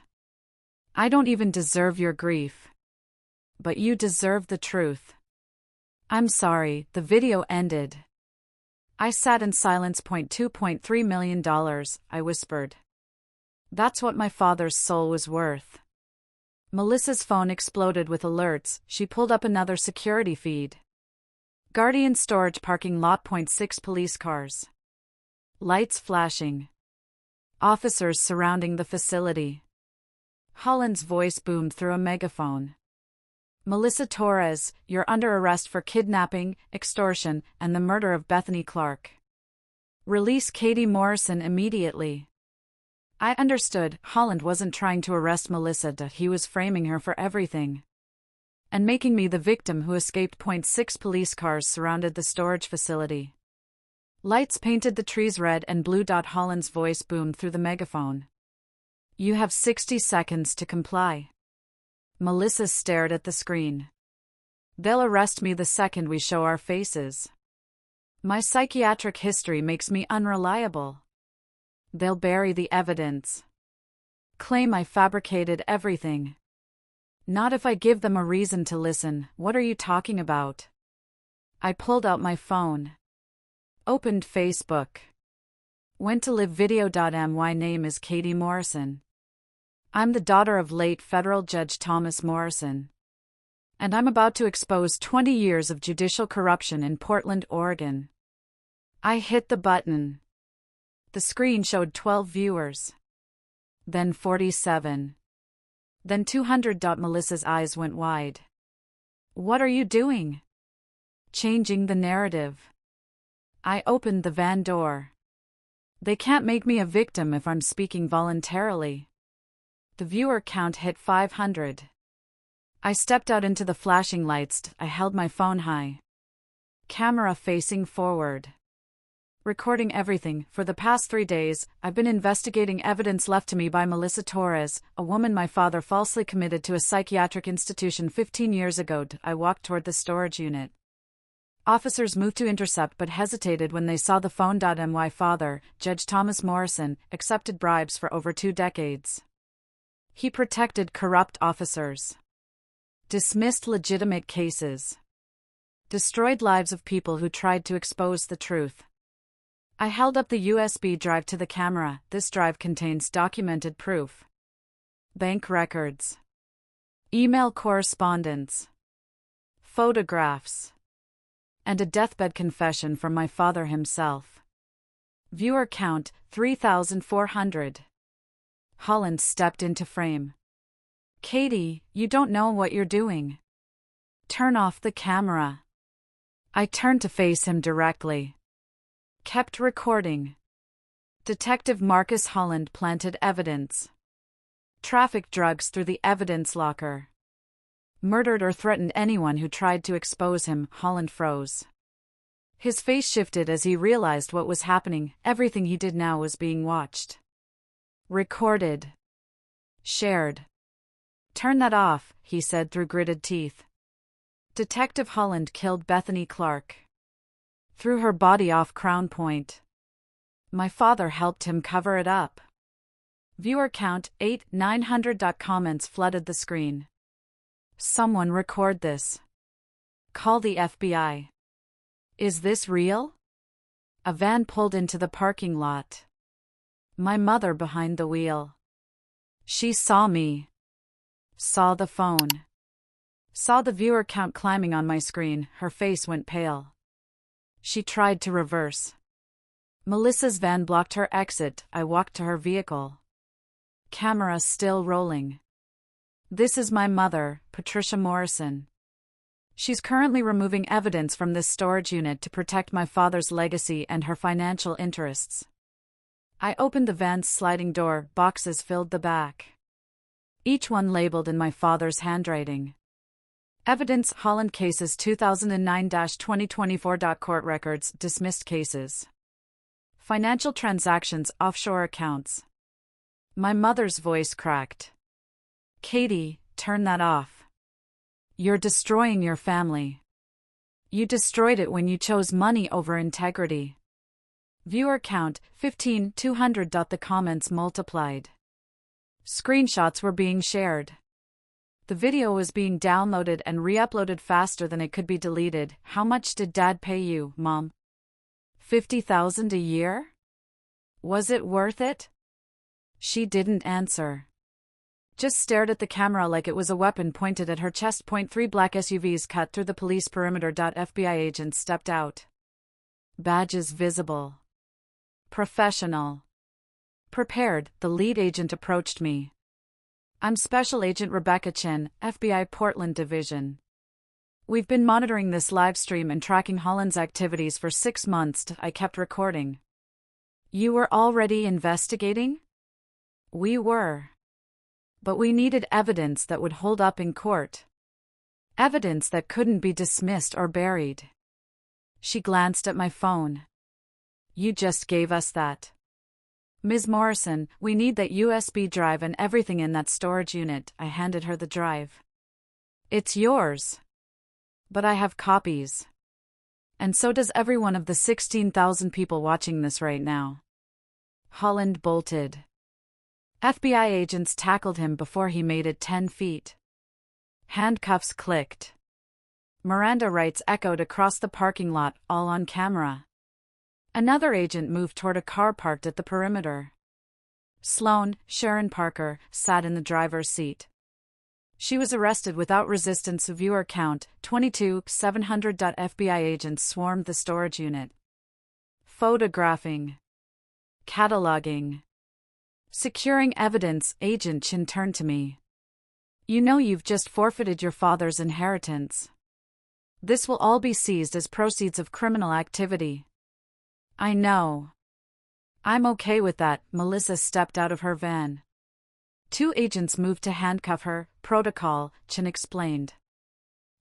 I don't even deserve your grief. But you deserve the truth. I'm sorry, the video ended. I sat in silence. $2.3 million, I whispered. That's what my father's soul was worth. Melissa's phone exploded with alerts. She pulled up another security feed. Guardian storage parking lot. 6 police cars. Lights flashing. Officers surrounding the facility. Holland's voice boomed through a megaphone. Melissa Torres, you're under arrest for kidnapping, extortion, and the murder of Bethany Clark. Release Katie Morrison immediately. I understood. Holland wasn't trying to arrest Melissa. He was framing her for everything. And making me the victim who escaped. 6 police cars surrounded the storage facility. Lights painted the trees red and blue. Holland's voice boomed through the megaphone. You have 60 seconds to comply. Melissa stared at the screen. They'll arrest me the second we show our faces. My psychiatric history makes me unreliable. They'll bury the evidence. Claim I fabricated everything. Not if I give them a reason to listen. What are you talking about? I pulled out my phone. Opened Facebook. Went to live video.my. Name is Katie Morrison. I'm the daughter of late federal Judge Thomas Morrison. And I'm about to expose 20 years of judicial corruption in Portland, Oregon. I hit the button. The screen showed 12 viewers. Then 47. Then 200. Melissa's eyes went wide. What are you doing? Changing the narrative. I opened the van door. They can't make me a victim if I'm speaking voluntarily. The viewer count hit 500. I stepped out into the flashing lights. I held my phone high. Camera facing forward. Recording everything. For the past 3 days, I've been investigating evidence left to me by Melissa Torres, a woman my father falsely committed to a psychiatric institution 15 years ago. I walked toward the storage unit. Officers moved to intercept but hesitated when they saw the phone. My father, Judge Thomas Morrison, accepted bribes for over 2 decades. He protected corrupt officers. Dismissed legitimate cases. Destroyed lives of people who tried to expose the truth. I held up the USB drive to the camera. This drive contains documented proof. Bank records. Email correspondence. Photographs. And a deathbed confession from my father himself. Viewer count, 3,400. Holland stepped into frame. Katie, you don't know what you're doing. Turn off the camera. I turned to face him directly. Kept recording. Detective Marcus Holland planted evidence. Trafficked drugs through the evidence locker. Murdered or threatened anyone who tried to expose him. Holland froze. His face shifted as he realized what was happening. Everything he did now was being watched. Recorded. Shared. Turn that off, he said through gritted teeth. Detective Holland killed Bethany Clark. Threw her body off Crown Point. My father helped him cover it up. Viewer count, 8,900. Comments flooded the screen. Someone record this. Call the FBI. Is this real? A van pulled into the parking lot. My mother behind the wheel. She saw me. Saw the phone. Saw the viewer count climbing on my screen. Her face went pale. She tried to reverse. Melissa's van blocked her exit. I walked to her vehicle. Camera still rolling. This is my mother, Patricia Morrison. She's currently removing evidence from this storage unit to protect my father's legacy and her financial interests. I opened the van's sliding door. Boxes filled the back. Each one labeled in my father's handwriting. Evidence, Holland cases 2009-2024. Court records, dismissed cases. Financial transactions, offshore accounts. My mother's voice cracked. Katie, turn that off. You're destroying your family. You destroyed it when you chose money over integrity. Viewer count, 15,200. The comments multiplied. Screenshots were being shared. The video was being downloaded and re-uploaded faster than it could be deleted. How much did Dad pay you, Mom? $50,000 a year? Was it worth it? She didn't answer. Just stared at the camera like it was a weapon pointed at her chest. 3 black SUVs cut through the police perimeter. FBI agents stepped out. Badges visible. Professional. Prepared, the lead agent approached me. I'm Special Agent Rebecca Chen, FBI Portland Division. We've been monitoring this live stream and tracking Holland's activities for 6 months. I kept recording. You were already investigating? We were. But we needed evidence that would hold up in court. Evidence that couldn't be dismissed or buried. She glanced at my phone. You just gave us that. Ms. Morrison, we need that USB drive and everything in that storage unit. I handed her the drive. It's yours. But I have copies. And so does every one of the 16,000 people watching this right now. Holland bolted. FBI agents tackled him before he made it 10 feet. Handcuffs clicked. Miranda rights echoed across the parking lot, all on camera. Another agent moved toward a car parked at the perimeter. Sloan, Sharon Parker, sat in the driver's seat. She was arrested without resistance. Viewer count, 22,700. FBI agents swarmed the storage unit. Photographing. Cataloging. Securing evidence. Agent Chin turned to me. You know you've just forfeited your father's inheritance. This will all be seized as proceeds of criminal activity. I know. I'm okay with that. Melissa stepped out of her van. Two agents moved to handcuff her. Protocol, Chin explained.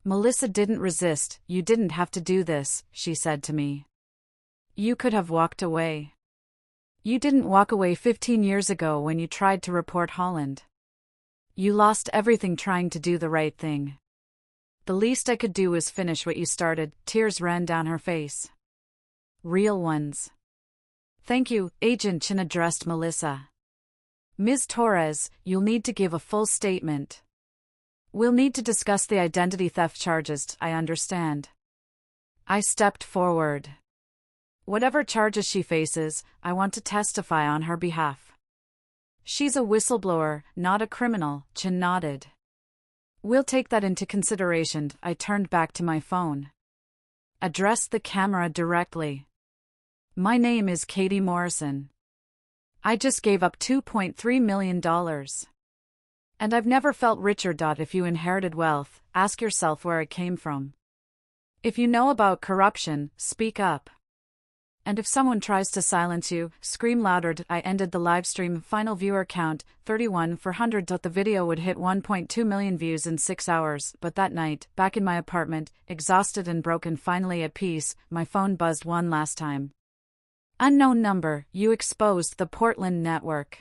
Melissa didn't resist. You didn't have to do this, she said to me. You could have walked away. You didn't walk away 15 years ago when you tried to report Holland. You lost everything trying to do the right thing. The least I could do was finish what you started. Tears ran down her face. Real ones. Thank you, Agent Chin addressed Melissa. Ms. Torres, you'll need to give a full statement. We'll need to discuss the identity theft charges, I understand. I stepped forward. Whatever charges she faces, I want to testify on her behalf. She's a whistleblower, not a criminal, Chin nodded. We'll take that into consideration. I turned back to my phone. Addressed the camera directly. My name is Katie Morrison. I just gave up $2.3 million. And I've never felt richer. If you inherited wealth, ask yourself where it came from. If you know about corruption, speak up. And if someone tries to silence you, scream louder. I ended the live stream. Final viewer count, 31 for 100. The video would hit 1.2 million views in 6 hours, but that night, back in my apartment, exhausted and broken, finally at peace, my phone buzzed one last time. Unknown number, you exposed the Portland network.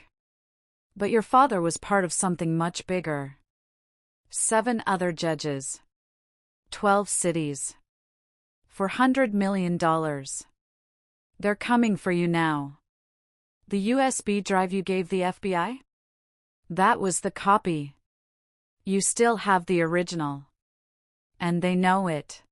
But your father was part of something much bigger. 7 other judges. 12 cities. $400 million. They're coming for you now. The USB drive you gave the FBI? That was the copy. You still have the original. And they know it.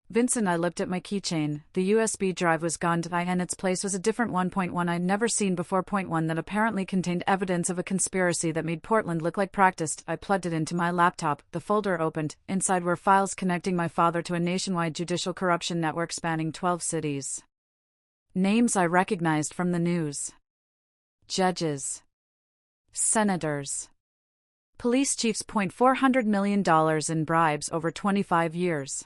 Vincent, I looked at my keychain. The USB drive was gone, and in its place was a different 1.1 I'd never seen before. 1 that apparently contained evidence of a conspiracy that made Portland look like practiced. I plugged it into my laptop. The folder opened. Inside were files connecting my father to a nationwide judicial corruption network spanning 12 cities. Names I recognized from the news. Judges. Senators. Police chiefs. $400 million in bribes over 25 years.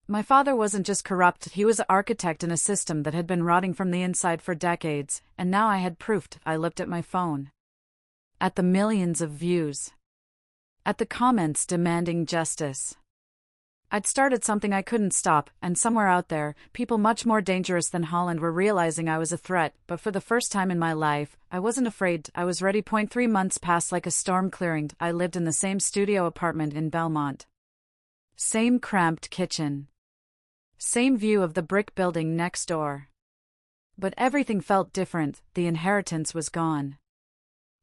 My father wasn't just corrupt, he was an architect in a system that had been rotting from the inside for decades, and now I had proof. I looked at my phone. At the millions of views. At the comments demanding justice. I'd started something I couldn't stop, and somewhere out there, people much more dangerous than Holland were realizing I was a threat, but for the first time in my life, I wasn't afraid. I was ready. 3 months passed like a storm clearing. I lived in the same studio apartment in Belmont. Same cramped kitchen. Same view of the brick building next door. But everything felt different. The inheritance was gone.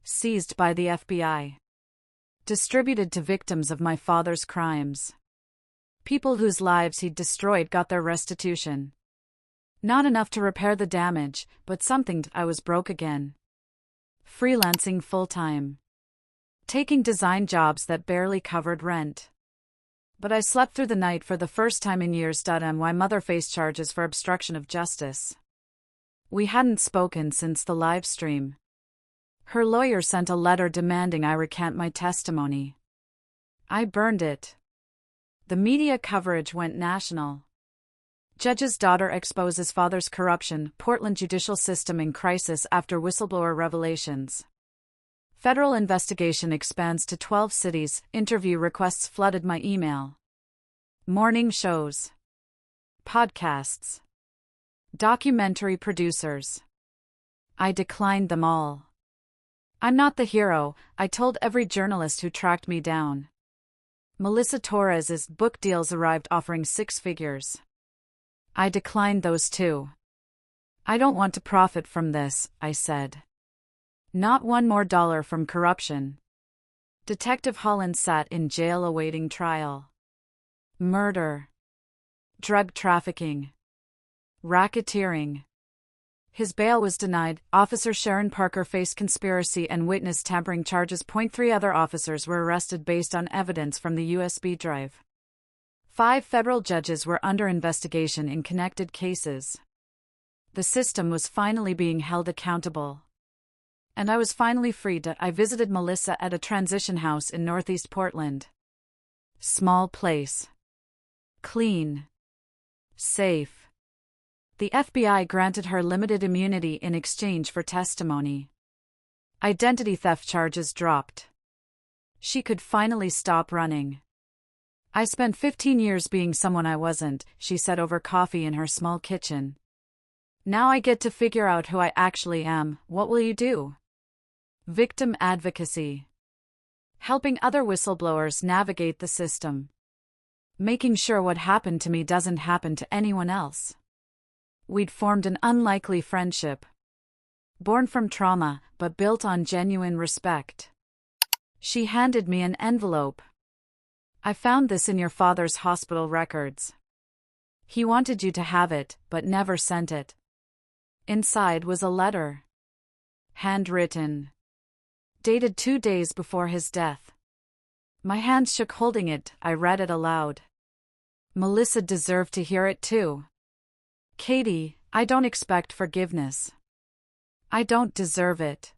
Seized by the FBI. Distributed to victims of my father's crimes. People whose lives he'd destroyed got their restitution. Not enough to repair the damage, but something. I was broke again. Freelancing full-time. Taking design jobs that barely covered rent. But I slept through the night for the first time in years. My mother faced charges for obstruction of justice. We hadn't spoken since the live stream. Her lawyer sent a letter demanding I recant my testimony. I burned it. The media coverage went national. Judge's daughter exposes father's corruption. Portland judicial system in crisis after whistleblower revelations. Federal investigation expands to 12 cities. Interview requests flooded my email. Morning shows. Podcasts. Documentary producers. I declined them all. I'm not the hero, I told every journalist who tracked me down. Melissa Torres's book deals arrived offering 6 figures. I declined those too. I don't want to profit from this, I said. Not one more dollar from corruption. Detective Holland sat in jail awaiting trial. Murder. Drug trafficking. Racketeering. His bail was denied. Officer Sharon Parker faced conspiracy and witness tampering charges. 3 other officers were arrested based on evidence from the USB drive. 5 federal judges were under investigation in connected cases. The system was finally being held accountable. And I was finally freed. I visited Melissa at a transition house in Northeast Portland. Small place. Clean. Safe. The FBI granted her limited immunity in exchange for testimony. Identity theft charges dropped. She could finally stop running. I spent 15 years being someone I wasn't, she said over coffee in her small kitchen. Now I get to figure out who I actually am. What will you do? Victim advocacy. Helping other whistleblowers navigate the system. Making sure what happened to me doesn't happen to anyone else. We'd formed an unlikely friendship. Born from trauma, but built on genuine respect. She handed me an envelope. I found this in your father's hospital records. He wanted you to have it, but never sent it. Inside was a letter. Handwritten. Dated 2 days before his death. My hands shook holding it. I read it aloud. Melissa deserved to hear it too. Katie, I don't expect forgiveness. I don't deserve it.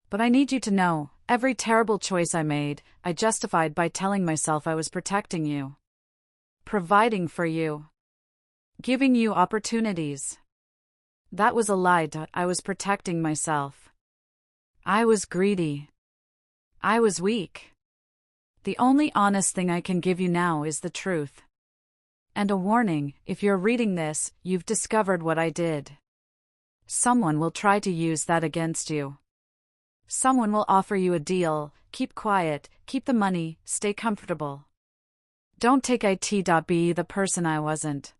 But I need you to know, every terrible choice I made, I justified by telling myself I was protecting you. Providing for you. Giving you opportunities. That was a lie. I was protecting myself. I was greedy. I was weak. The only honest thing I can give you now is the truth. And a warning, if you're reading this, you've discovered what I did. Someone will try to use that against you. Someone will offer you a deal. Keep quiet, keep the money, stay comfortable. Don't take it. Be the person I wasn't.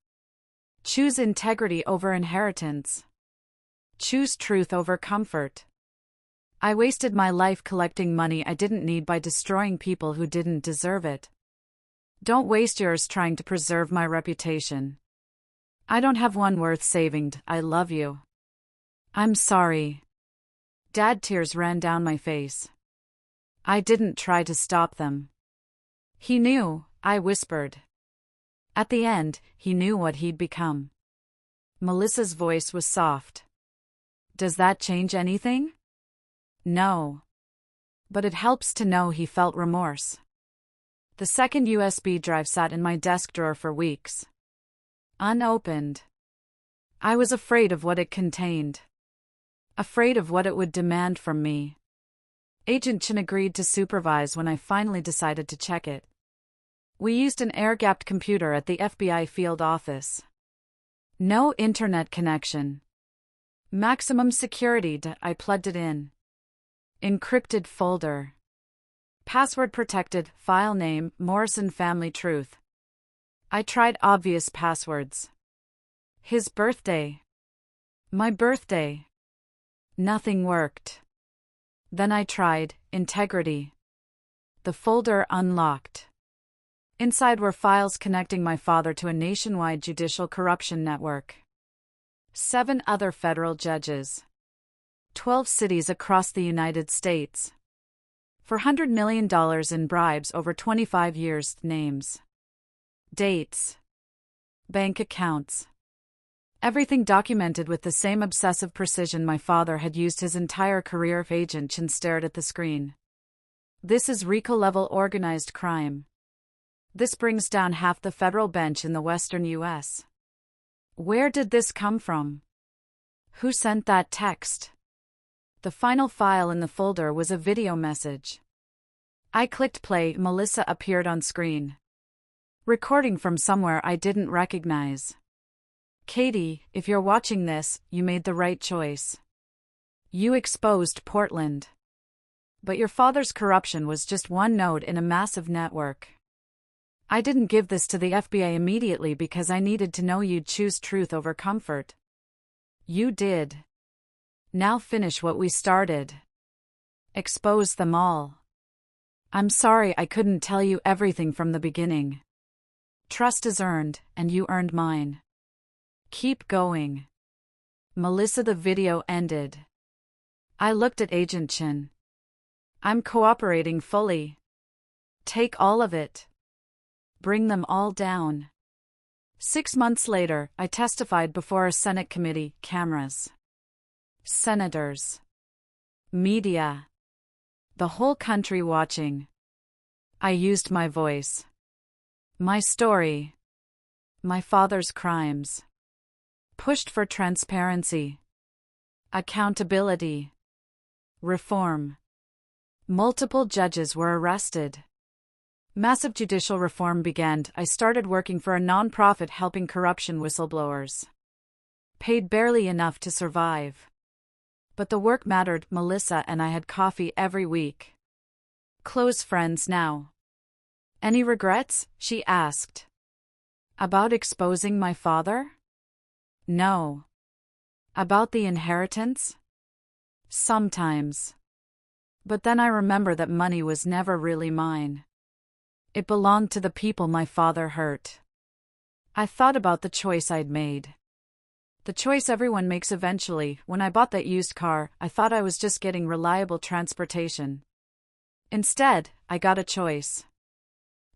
Choose integrity over inheritance. Choose truth over comfort. I wasted my life collecting money I didn't need by destroying people who didn't deserve it. Don't waste yours trying to preserve my reputation. I don't have one worth saving. I love you. I'm sorry. Dad, tears ran down my face. I didn't try to stop them. He knew, I whispered. At the end, he knew what he'd become. Melissa's voice was soft. Does that change anything? No. But it helps to know he felt remorse. The second USB drive sat in my desk drawer for weeks. Unopened. I was afraid of what it contained. Afraid of what it would demand from me. Agent Chen agreed to supervise when I finally decided to check it. We used an air-gapped computer at the FBI field office. No internet connection. Maximum security. I plugged it in. Encrypted folder. Password protected, file name, Morrison Family Truth. I tried obvious passwords. His birthday. My birthday. Nothing worked. Then I tried integrity. The folder unlocked. Inside were files connecting my father to a nationwide judicial corruption network. 7 other federal judges. 12 cities across the United States. For $100 million in bribes over 25 years. Names. Dates. Bank accounts. Everything documented with the same obsessive precision my father had used his entire career. Agent Chen stared at the screen. This is RICO-level organized crime. This brings down half the federal bench in the western U.S. Where did this come from? Who sent that text? The final file in the folder was a video message. I clicked play. Melissa appeared on screen. Recording from somewhere I didn't recognize. Katie, if you're watching this, you made the right choice. You exposed Portland. But your father's corruption was just one node in a massive network. I didn't give this to the FBI immediately because I needed to know you'd choose truth over comfort. You did. Now finish what we started. Expose them all. I'm sorry I couldn't tell you everything from the beginning. Trust is earned, and you earned mine. Keep going. Melissa, the video ended. I looked at Agent Chin. I'm cooperating fully. Take all of it. Bring them all down. 6 months later, I testified before a Senate committee, cameras, senators, media, the whole country watching. I used my voice, my story, my father's crimes, pushed for transparency, accountability, reform. Multiple judges were arrested. Massive judicial reform began. I started working for a non-profit helping corruption whistleblowers. Paid barely enough to survive. But the work mattered. Melissa and I had coffee every week. Close friends now. Any regrets? She asked. About exposing my father? No. About the inheritance? Sometimes. But then I remember that money was never really mine. It belonged to the people my father hurt. I thought about the choice I'd made. The choice everyone makes eventually. When I bought that used car, I thought I was just getting reliable transportation. Instead, I got a choice.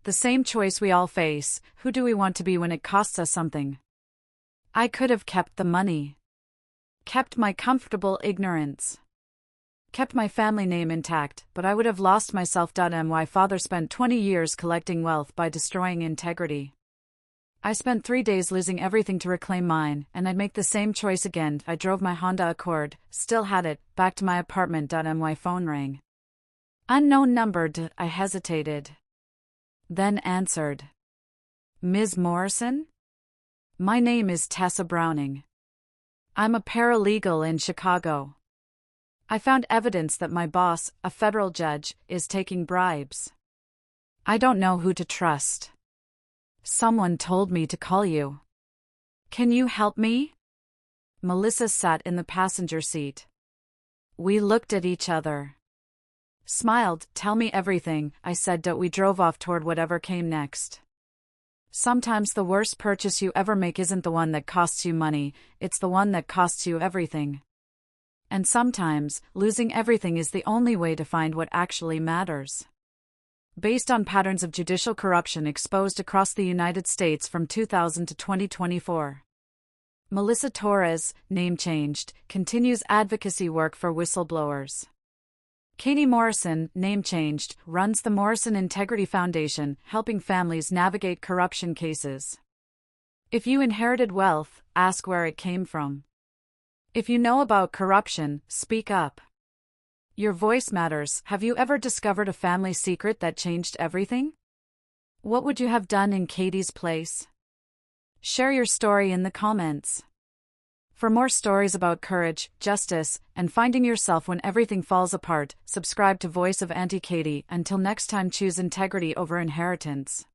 The same choice we all face: who do we want to be when it costs us something? I could have kept the money. Kept my comfortable ignorance. Kept my family name intact, but I would have lost myself. My father spent 20 years collecting wealth by destroying integrity. I spent 3 days losing everything to reclaim mine, and I'd make the same choice again. I drove my Honda Accord, still had it, back to my apartment. My phone rang. Unknown number. I hesitated. Then answered. Ms. Morrison? My name is Tessa Browning. I'm a paralegal in Chicago. I found evidence that my boss, a federal judge, is taking bribes. I don't know who to trust. Someone told me to call you. Can you help me? Melissa sat in the passenger seat. We looked at each other. Smiled. Tell me everything, I said. We drove off toward whatever came next. Sometimes the worst purchase you ever make isn't the one that costs you money, it's the one that costs you everything. And sometimes, losing everything is the only way to find what actually matters. Based on patterns of judicial corruption exposed across the United States from 2000 to 2024. Melissa Torres, name changed, continues advocacy work for whistleblowers. Katie Morrison, name changed, runs the Morrison Integrity Foundation, helping families navigate corruption cases. If you inherited wealth, ask where it came from. If you know about corruption, speak up. Your voice matters. Have you ever discovered a family secret that changed everything? What would you have done in Katie's place? Share your story in the comments. For more stories about courage, justice, and finding yourself when everything falls apart, subscribe to Voice of Auntie Katie. Until next time, choose integrity over inheritance.